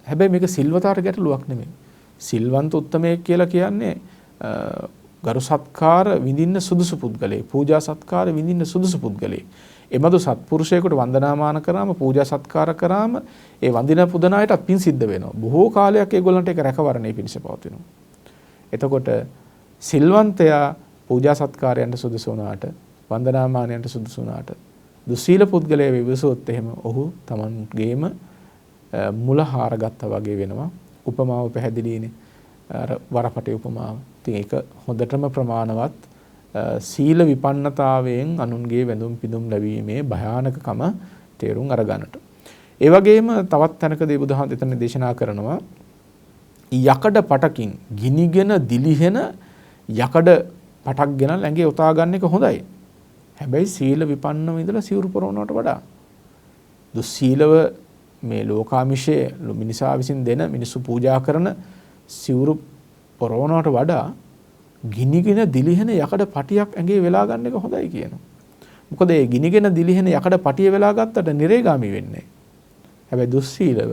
හැබැයි මේක සිල්වතාට ගැටලුවක් නෙමෙයි. සිල්වන්ත උත්තමයෙක් කියලා කියන්නේ ගරු සත්කාර විඳින්න සුදුසු පුද්ගලයෙක්, පූජා සත්කාර විඳින්න සුදුසු පුද්ගලයෙක්. එමදු සත්පුරුෂයෙකුට වන්දනාමාන කරාම, පූජා සත්කාර කරාම ඒ වන්දින පුදන අයටත් පින් සිද්ධ වෙනවා. බොහෝ කාලයක් ඒගොල්ලන්ට ඒක රැකවරණය පිණිස පවතිනවා. එතකොට සිල්වන්තයා පූජා සත්කාරයන්ට සුදුසු වුණාට, වන්දනාමානයන්ට සුදුසු වුණාට දුස්සීල පුද්ගලයා විවසුවොත් එහෙම ඔහු තමන්ගේම මුල හාරගත්තා වගේ වෙනවා. උපමාව පැහැදිලිනේ. අර වරපටේ උපමාව. ඉතින් ඒක හොඳටම ප්‍රමාණවත් සීල විපන්නතාවයෙන් අනුන්ගේ වැඳුම් පිඳුම් ලැබීමේ භයානකකම තේරුම් අරගන්නට. ඒ වගේම තවත් තැනකදී බුදුහාම එතන දේශනා කරනවා යකඩ පටකින් ගිනිගෙන දිලිහෙන යකඩ පටක් ගෙන ළඟේ උතා ගන්න එක හොඳයි. හැබැයි සීල විපන්නව ඉඳලා සිවුරු පොරවනවට වඩා දුස්සීලව මේ ලෝකාමිෂයේ මිනිසා විසින් දෙන මිනිස්සු පූජා කරන සිවුරු පොරවනවට වඩා ගිනිගෙන දිලිහෙන යකඩ පටියක් ඇඟේ වෙලා ගන්න එක හොඳයි කියනවා. මොකද ඒ ගිනිගෙන දිලිහෙන යකඩ පටිය වෙලා ගත්තට නිරේගාමී වෙන්නේ. හැබැයි දුස්සීලව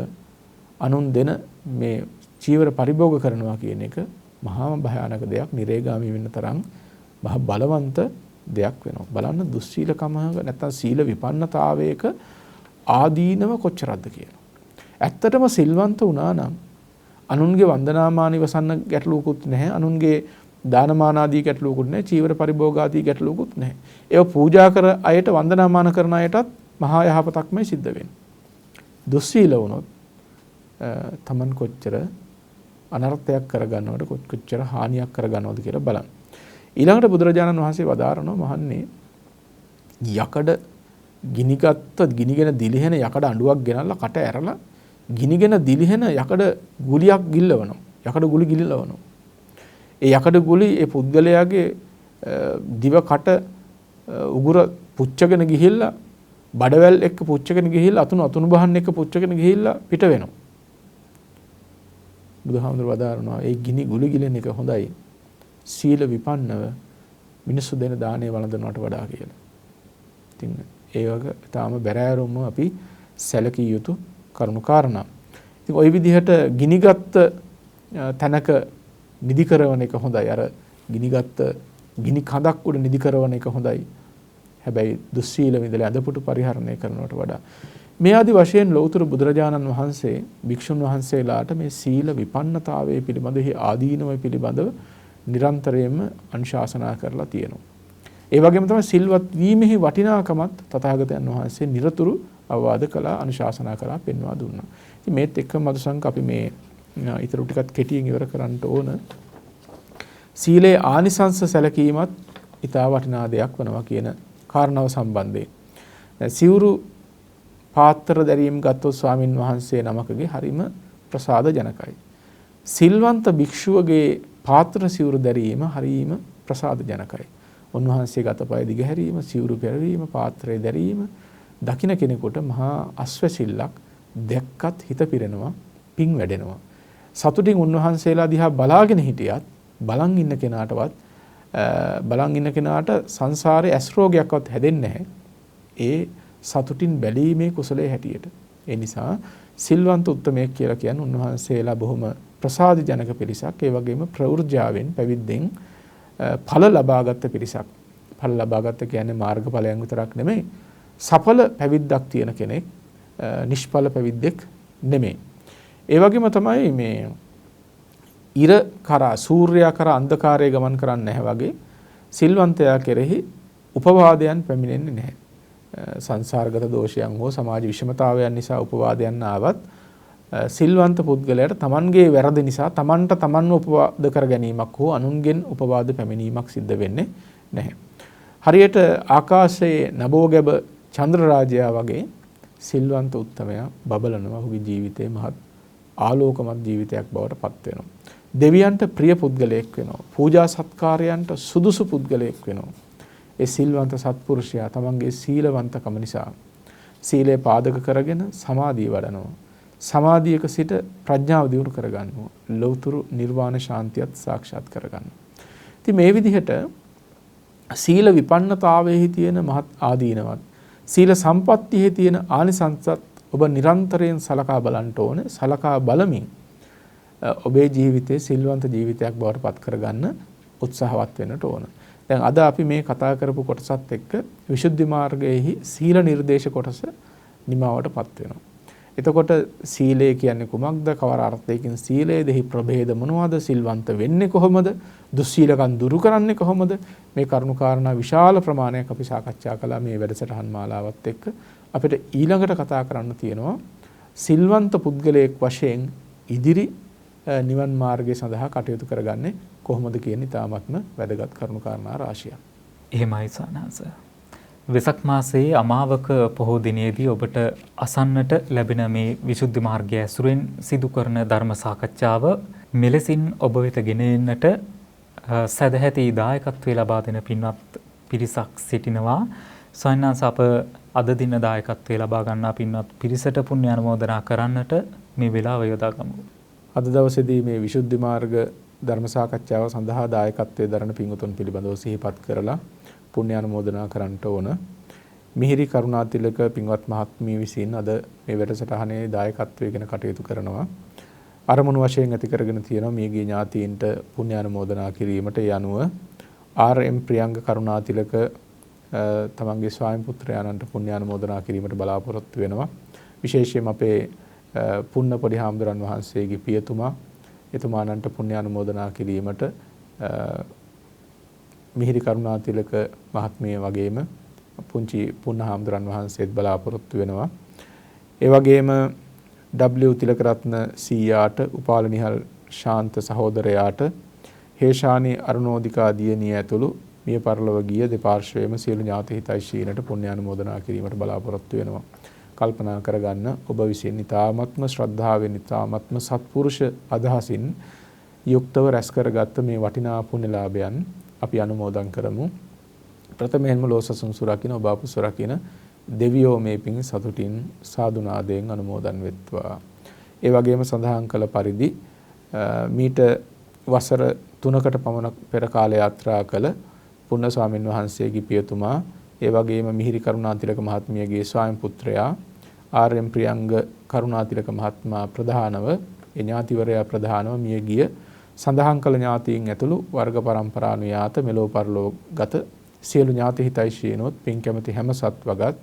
අනුන් දෙන මේ චීවර පරිභෝග කරනවා කියන එක මහාම භයානක දෙයක්. නිරේගාමී වෙන්න තරම් මහ බලවන්ත දෙයක් වෙනවා. බලන්න දුස්සීලකම නැත්නම් සීල විපන්නතාවයක ආදීනව කොච්චරක්ද කියලා. ඇත්තටම සිල්වන්ත වුණා නම් අනුන්ගේ වන්දනාමාන ඉවසන්න ගැටලුවකුත් නැහැ. අනුන්ගේ දානමාන ආදී ගැටලුවකුත් නැහැ. චීවර පරිභෝග ආදී ගැටලුවකුත් නැහැ. ඒව පූජා කර අයට වන්දනාමාන කරන අයටත් මහා යහපතක්මයි සිද්ධ වෙන්නේ. දුස්සීල වුණොත් තමන් කොච්චර අනර්ථයක් කරගන්නවද කොච්චර හානියක් කරගන්නවද කියලා බලන්න. ඊළඟට බුදුරජාණන් වහන්සේ වදාරනවා මහන්නේ යකඩ ගිනිගත්ත ගිනිගෙන දිලිහෙන යකඩ අඬුවක් ගෙනල්ලා කට ඇරලා ගිනිගෙන දිලිහෙන යකඩ ගුලියක් ගිල්ලවනවා. යකඩ ගුලි ගිල්ලවනවා. ඒ යකඩ ගුලි ඒ පුද්ගලයාගේ දිව කට උගුර පුච්චගෙන ගිහිල්ලා බඩවැල් එක්ක පුච්චගෙන ගිහිල්ලා අතුණු බහන් එක්ක පුච්චගෙන ගිහිල්ලා පිට වෙනවා. බුදුහාමුදුරුවෝ වදාරනවා ඒ ගිනි ගුලි ගිලෙන එක හොඳයි. සීල විපන්නව මිනිස්සු දෙන දාණය වළඳනවට වඩා කියලා. ඉතින් ඒ වගේ තාම බැරෑරුම්ම අපි සැලකිය යුතු කරුණු කාරණා. ඉතින් ওই විදිහට ගිනිගත් තැනක නිදි කරවන එක හොඳයි. අර ගිනිගත් ගිනි කඳක් උඩ නිදි කරවන එක හොඳයි. හැබැයි දුස්සීල විඳලා අදපුටු පරිහරණය කරනවට වඩා මේ ආදි වශයෙන් ලෞතර බුදුරජාණන් වහන්සේ භික්ෂුන් වහන්සේලාට මේ සීල විපන්නතාවයේ පිළිබඳව ආදීනමය පිළිබඳව නිරන්තරයෙන්ම අනුශාසනා කරලා තියෙනවා. ඒ වගේම තමයි සිල්වත් වීමෙහි වටිනාකමත් තථාගතයන් වහන්සේ නිරතුරු අවවාද කළා අනුශාසනා කළා පෙන්වා දුන්නා. ඉතින් මේත් එක්කම මදුසංක අපි මේ ඊටු ටිකක් කෙටියෙන් ඉවර කරන්න ඕන. සීලේ ආනිසංස සැලකීමත් ඊටා වටිනා දෙයක් වෙනවා කියන කාරණාව සම්බන්ධයෙන්. සිවුරු පාත්‍ර දැරීම් ගත්තොත් ස්වාමින් වහන්සේ නමකගේ හරිම ප්‍රසාද ජනකයි. සිල්වන්ත භික්ෂුවගේ පාත්‍ර සිවුරු දැරීම හරිම ප්‍රසාද ජනකයි. උන්වහන්සේ ගතපය දිගහැරීම, සිවුරු පෙරවීම, පාත්‍රය දැරීම දකින්න කෙනෙකුට මහා අස්වැසිල්ලක් දැක්කත් හිත පිරෙනවා, පිං වැඩෙනවා. සතුටින් උන්වහන්සේලා දිහා බලාගෙන හිටියත් බලන් ඉන්න කෙනාට සංසාරේ ඇස් රෝගයක්වත් හැදෙන්නේ නැහැ. ඒ සතුටින් බැලීමේ කුසලයේ හැටියට. ඒ නිසා සිල්වන්ත උත්තමයෙක් කියලා කියන්නේ උන්වහන්සේලා බොහොම ප්‍රසාද ජනක පිරිසක්. ඒ වගේම ප්‍රවෘජ්‍යාවෙන් පැවිද්දෙන් ඵල ලබාගත් පිරිසක්. ඵල ලබාගත් කියන්නේ මාර්ගඵලයන් විතරක් නෙමෙයි. සඵල පැවිද්දක් තියෙන කෙනෙක්. නිෂ්ඵල පැවිද්දෙක් නෙමෙයි. ඒ වගේම තමයි මේ ඉර කරා සූර්යයා කරා අන්ධකාරයේ ගමන් කරන්නේ නැහැ වගේ සිල්වන්තයා කෙරෙහි උපවාදයන් පැමිණෙන්නේ නැහැ. සංසාරගත දෝෂයන් හෝ සමාජ විෂමතාවයන් නිසා උපවාදයන් ආවත් සිල්වන්ත පුද්ගලයාට තමන්ගේ වැරදි නිසා තමන්ට තමන්ව උපවාද කර ගැනීමක් හෝ අනුන්ගෙන් උපවාද පැමිණීමක් සිද්ධ වෙන්නේ නැහැ. හරියට ආකාශයේ නබෝගැබ චන්ද්‍රරාජයා වගේ සිල්වන්ත උත්තමයා බබලනවා. ඔහුගේ ජීවිතේ මහත් ආලෝකමත් ජීවිතයක් බවට පත් වෙනවා. දෙවියන්ට ප්‍රිය පුද්ගලයෙක් වෙනවා. පූජා සත්කාරයන්ට සුදුසු පුද්ගලයෙක් වෙනවා. ඒ සිල්වන්ත සත්පුරුෂයා තමන්ගේ සීලවන්තකම නිසා සීලය පාදක කරගෙන සමාධිය වඩනවා. සමාධියක සිට ප්‍රඥාව දියුණු කරගන්නවා. ලෞතුරු නිර්වාණ ශාන්තියත් සාක්ෂාත් කරගන්නවා. ඉතින් මේ විදිහට සීල විපන්නතාවයේ තියෙන මහත් ආදීනවත් සීල සම්පත්තියේ තියෙන ආනිසංසත් ඔබ නිරන්තරයෙන් සලකා බලන්න ඕනේ. සලකා බලමින් ඔබේ ජීවිතේ සිල්වන්ත ජීවිතයක් බවට පත් කරගන්න උත්සාහවත් වෙන්නට ඕන. දැන් අද අපි මේ කතා කරපු කොටසත් එක්ක විසුද්ධි මාර්ගයේහි සීල නිර්දේශ කොටස නිමාවටපත් වෙනවා. එතකොට සීලය කියන්නේ කුමක්ද? කවර අර්ථයකින් සීලයේදී ප්‍රභේද මොනවද? සිල්වන්ත වෙන්නේ කොහොමද? දුස්සීලකම් දුරු කරන්නේ කොහොමද? මේ කරුණු කාරණා විශාල ප්‍රමාණයක් අපි සාකච්ඡා කළා මේ වැඩසටහන් මාලාවත් එක්ක. අපිට ඊළඟට කතා කරන්න තියෙනවා සිල්වන්ත පුද්ගලයෙක් වශයෙන් ඉදිරි නිවන් මාර්ගය සඳහා කටයුතු කරගන්නේ කොහොමද කියන ඉතාමත්ම වැදගත් කරුණු කාරණා රාශියක්. එහෙමයි සානස. වෙසක් මාසයේ අමාවක පොහෝ දිනේදී ඔබට අසන්නට ලැබෙන මේ විසුද්ධි මාර්ගය ඇසුරෙන් සිදු කරන ධර්ම සාකච්ඡාව මෙලෙසින් ඔබ වෙත ගෙන එන්නට සදැහැති දායකත්වයේ ලබා දෙන පින්වත් පිරිසක් සිටිනවා. සයන්නාස අප අද දින දායකත්වයේ ලබා ගන්නා පින්වත් පිරිසට පුණ්‍ය අනුමෝදනා කරන්නට මේ වෙලාව යොදා ගමු. අද දවසේදී මේ විසුද්ධි මාර්ග ධර්ම සාකච්ඡාව සඳහා දායකත්වයේ දරන පින්වතුන් පිළිබඳව සිහිපත් කරලා පුණ්‍ය අනුමෝදනා කරන්නට ඕන. මිහිරි කරුණාතිලක පින්වත් මහත්මිය විසින් අද මේ වැඩසටහනේ දායකත්වයෙන් කටයුතු කරනවා. අරමුණු වශයෙන් ඇති කරගෙන තියෙනවා මියගිය ඥාතීන්ට පුණ්‍ය අනුමෝදනා කිරීමට. ඒ අනුව ආර්.එම්. ප්‍රියංග කරුණාතිලක තමන්ගේ ස්වාමි පුත්‍රයාණන්ට පුණ්‍ය අනුමෝදනා කිරීමට බලාපොරොත්තු වෙනවා. විශේෂයෙන්ම අපේ පුන්නපොඩි හාමුදුරන් වහන්සේගේ පියතුමා එතුමානන්ට පුණ්‍ය අනුමෝදනා කිරීමට මිහිරි කරුණාතිලක මහත්මිය වගේම පුංචි පුන්න හාමුදුරන් වහන්සේත් බලාපොරොත්තු වෙනවා. ඒ වගේම W තිලකරත්න සීයාට උපාලනිහල් ශාන්ත සහෝදරයාට හේෂානි අරුණෝදිකා දියණිය ඇතුළු මිය පරලොව ගිය දෙපාර්ශ්වයේම සියලු ඥාති හිතයිශීලට පුණ්‍ය අනුමෝදනා කිරීමට බලාපොරොත්තු වෙනවා. කල්පනා කරගන්න ඔබ විසින් ඊ타ත්ම ශ්‍රද්ධාවෙන් ඊ타ත්ම සත්පුරුෂ අදහසින් යුක්තව රැස් කරගත්ත මේ වටිනා පුණ්‍යලාභයන් අපි අනුමෝදන් කරමු. ප්‍රථමයෙන්ම ලෝසසුන් සුරකින්න ඔබ අප සුරකින්න දෙවියෝ මේ පිං සතුටින් සාදුනාදයෙන් අනුමෝදන් වෙත්වා. ඒ වගේම සඳහන් කළ පරිදි මීට වසර 3කට පමණ පෙර කාලය යාත්‍රා කළ පුන්න ස්වාමීන් වහන්සේගේ පියතුමා ඒ වගේම මිහිරි කරුණාතිලක මහත්මියගේ ස්වාමි පුත්‍රයා ආර්.එම්. ප්‍රියංග කරුණාතිලක මහත්මයා ප්‍රධානව ඒ ඥාතිවරයා ප්‍රධානව මිය ගිය සඳහන් කළ ඥාතීන් ඇතුළු වර්ග පරම්පරානුයාත මෙලෝ පරලෝ ගත සියලු ඥාති හිතයිශීනොත් පින් කැමති හැම සත්වගත්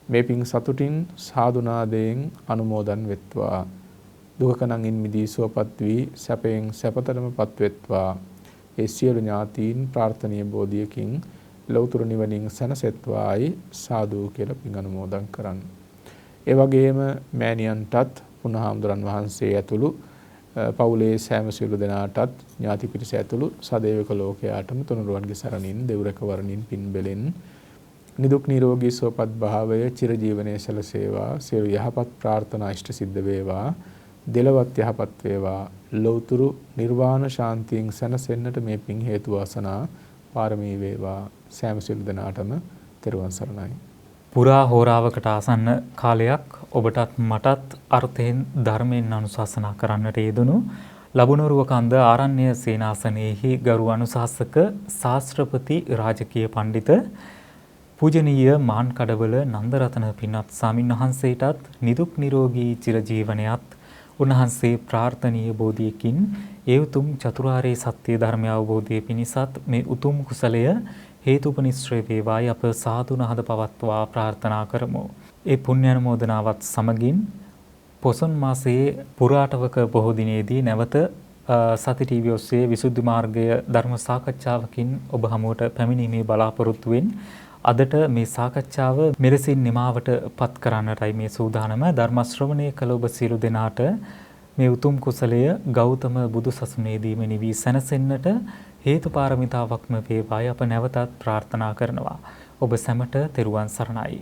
මේ පින් සතුටින් සාදුනාදයෙන් අනුමෝදන් වෙත්වා. දුකකනං ඉන් මිදී සුවපත් වී සැපයෙන් සැපතරමපත් වෙත්වා. ඒ සියලු ඥාතීන් ප්‍රාර්ථනීය බෝධියකින් ලෞතර නිවනින් සැනසෙත්වායි සාදු කියලා පින් අනුමෝදන් කරන්න. ඒ වගේම මෑණියන්ටත් පුණහාමුදුරන් වහන්සේ ඇතුළු පවුලේ සෑම සියලු දෙනාටත් ඥාති පිරිස ඇතුළු සදේවක ලෝකයාටම තුනුරුවන්ගේ සරණින් දෙව්රක වරණින් පින් බෙලෙන් නිදුක් නිරෝගී සුවපත් භාවය චිරජීවනයේ සැලසේවා. සියලු යහපත් ප්‍රාර්ථනා ඉෂ්ට සිද්ධ වේවා. දෙලවත් යහපත් වේවා. ලෞතුරු නිර්වාණ ශාන්තියෙන් සැනසෙන්නට මේ පින් හේතු වාසනා පාරමී වේවා. සෑම සියලු දෙනාටම තෙරුවන් සරණයි. පුරා හෝරාවකට ආසන්න කාලයක් ඔබටත් මටත් අර්ථයෙන් ධර්මයෙන් අනුශාසනා කරන්නට යෙදුණු ලබුණරුව කන්ද ආරණ්‍ය සේනාසනයේහි ගරු අනුශාසක ශාස්ත්‍රපති රාජකීය පඬිත පූජනීය මාන් කඩවල නන්දරතන පින්වත් ස්වාමින් වහන්සේටත් නිදුක් නිරෝගී චිරජීවනයත් උන්වහන්සේ ප්‍රාර්ථනීය බෝධියකින් ඒ උතුම් චතුරාර්ය සත්‍ය ධර්මය අවබෝධය පිණිසත් මේ උතුම් කුසලය හේතුපනිශ්‍රේ වේවායි අප සාදුනාද පවත්වා ප්‍රාර්ථනා කරමු. ඒ පුණ්‍ය අනුමෝදනාවත් සමගින් පොසොන් මාසයේ පුරාටවක බොහෝ දිනේදී නැවත සති ටීවී ඔස්සේ විසුද්ධි මාර්ගය ධර්ම සාකච්ඡාවකින් ඔබ හමුවට පැමිණීමේ බලාපොරොත්තුවෙන් අදට මේ සාකච්ඡාව මෙලෙසින් නිමාවට පත් කරන්නටයි මේ සූදානම. ධර්ම ශ්‍රවණය කළ ඔබ සියලු දෙනාට මේ උතුම් කුසලය ගෞතම බුදු සසුනේදීම නිවී සැනසෙන්නට හේතු පාරමිතාවක්ම වේවායි අප නැවතත් ප්‍රාර්ථනා කරනවා. ඔබ සැමට තෙරුවන් සරණයි.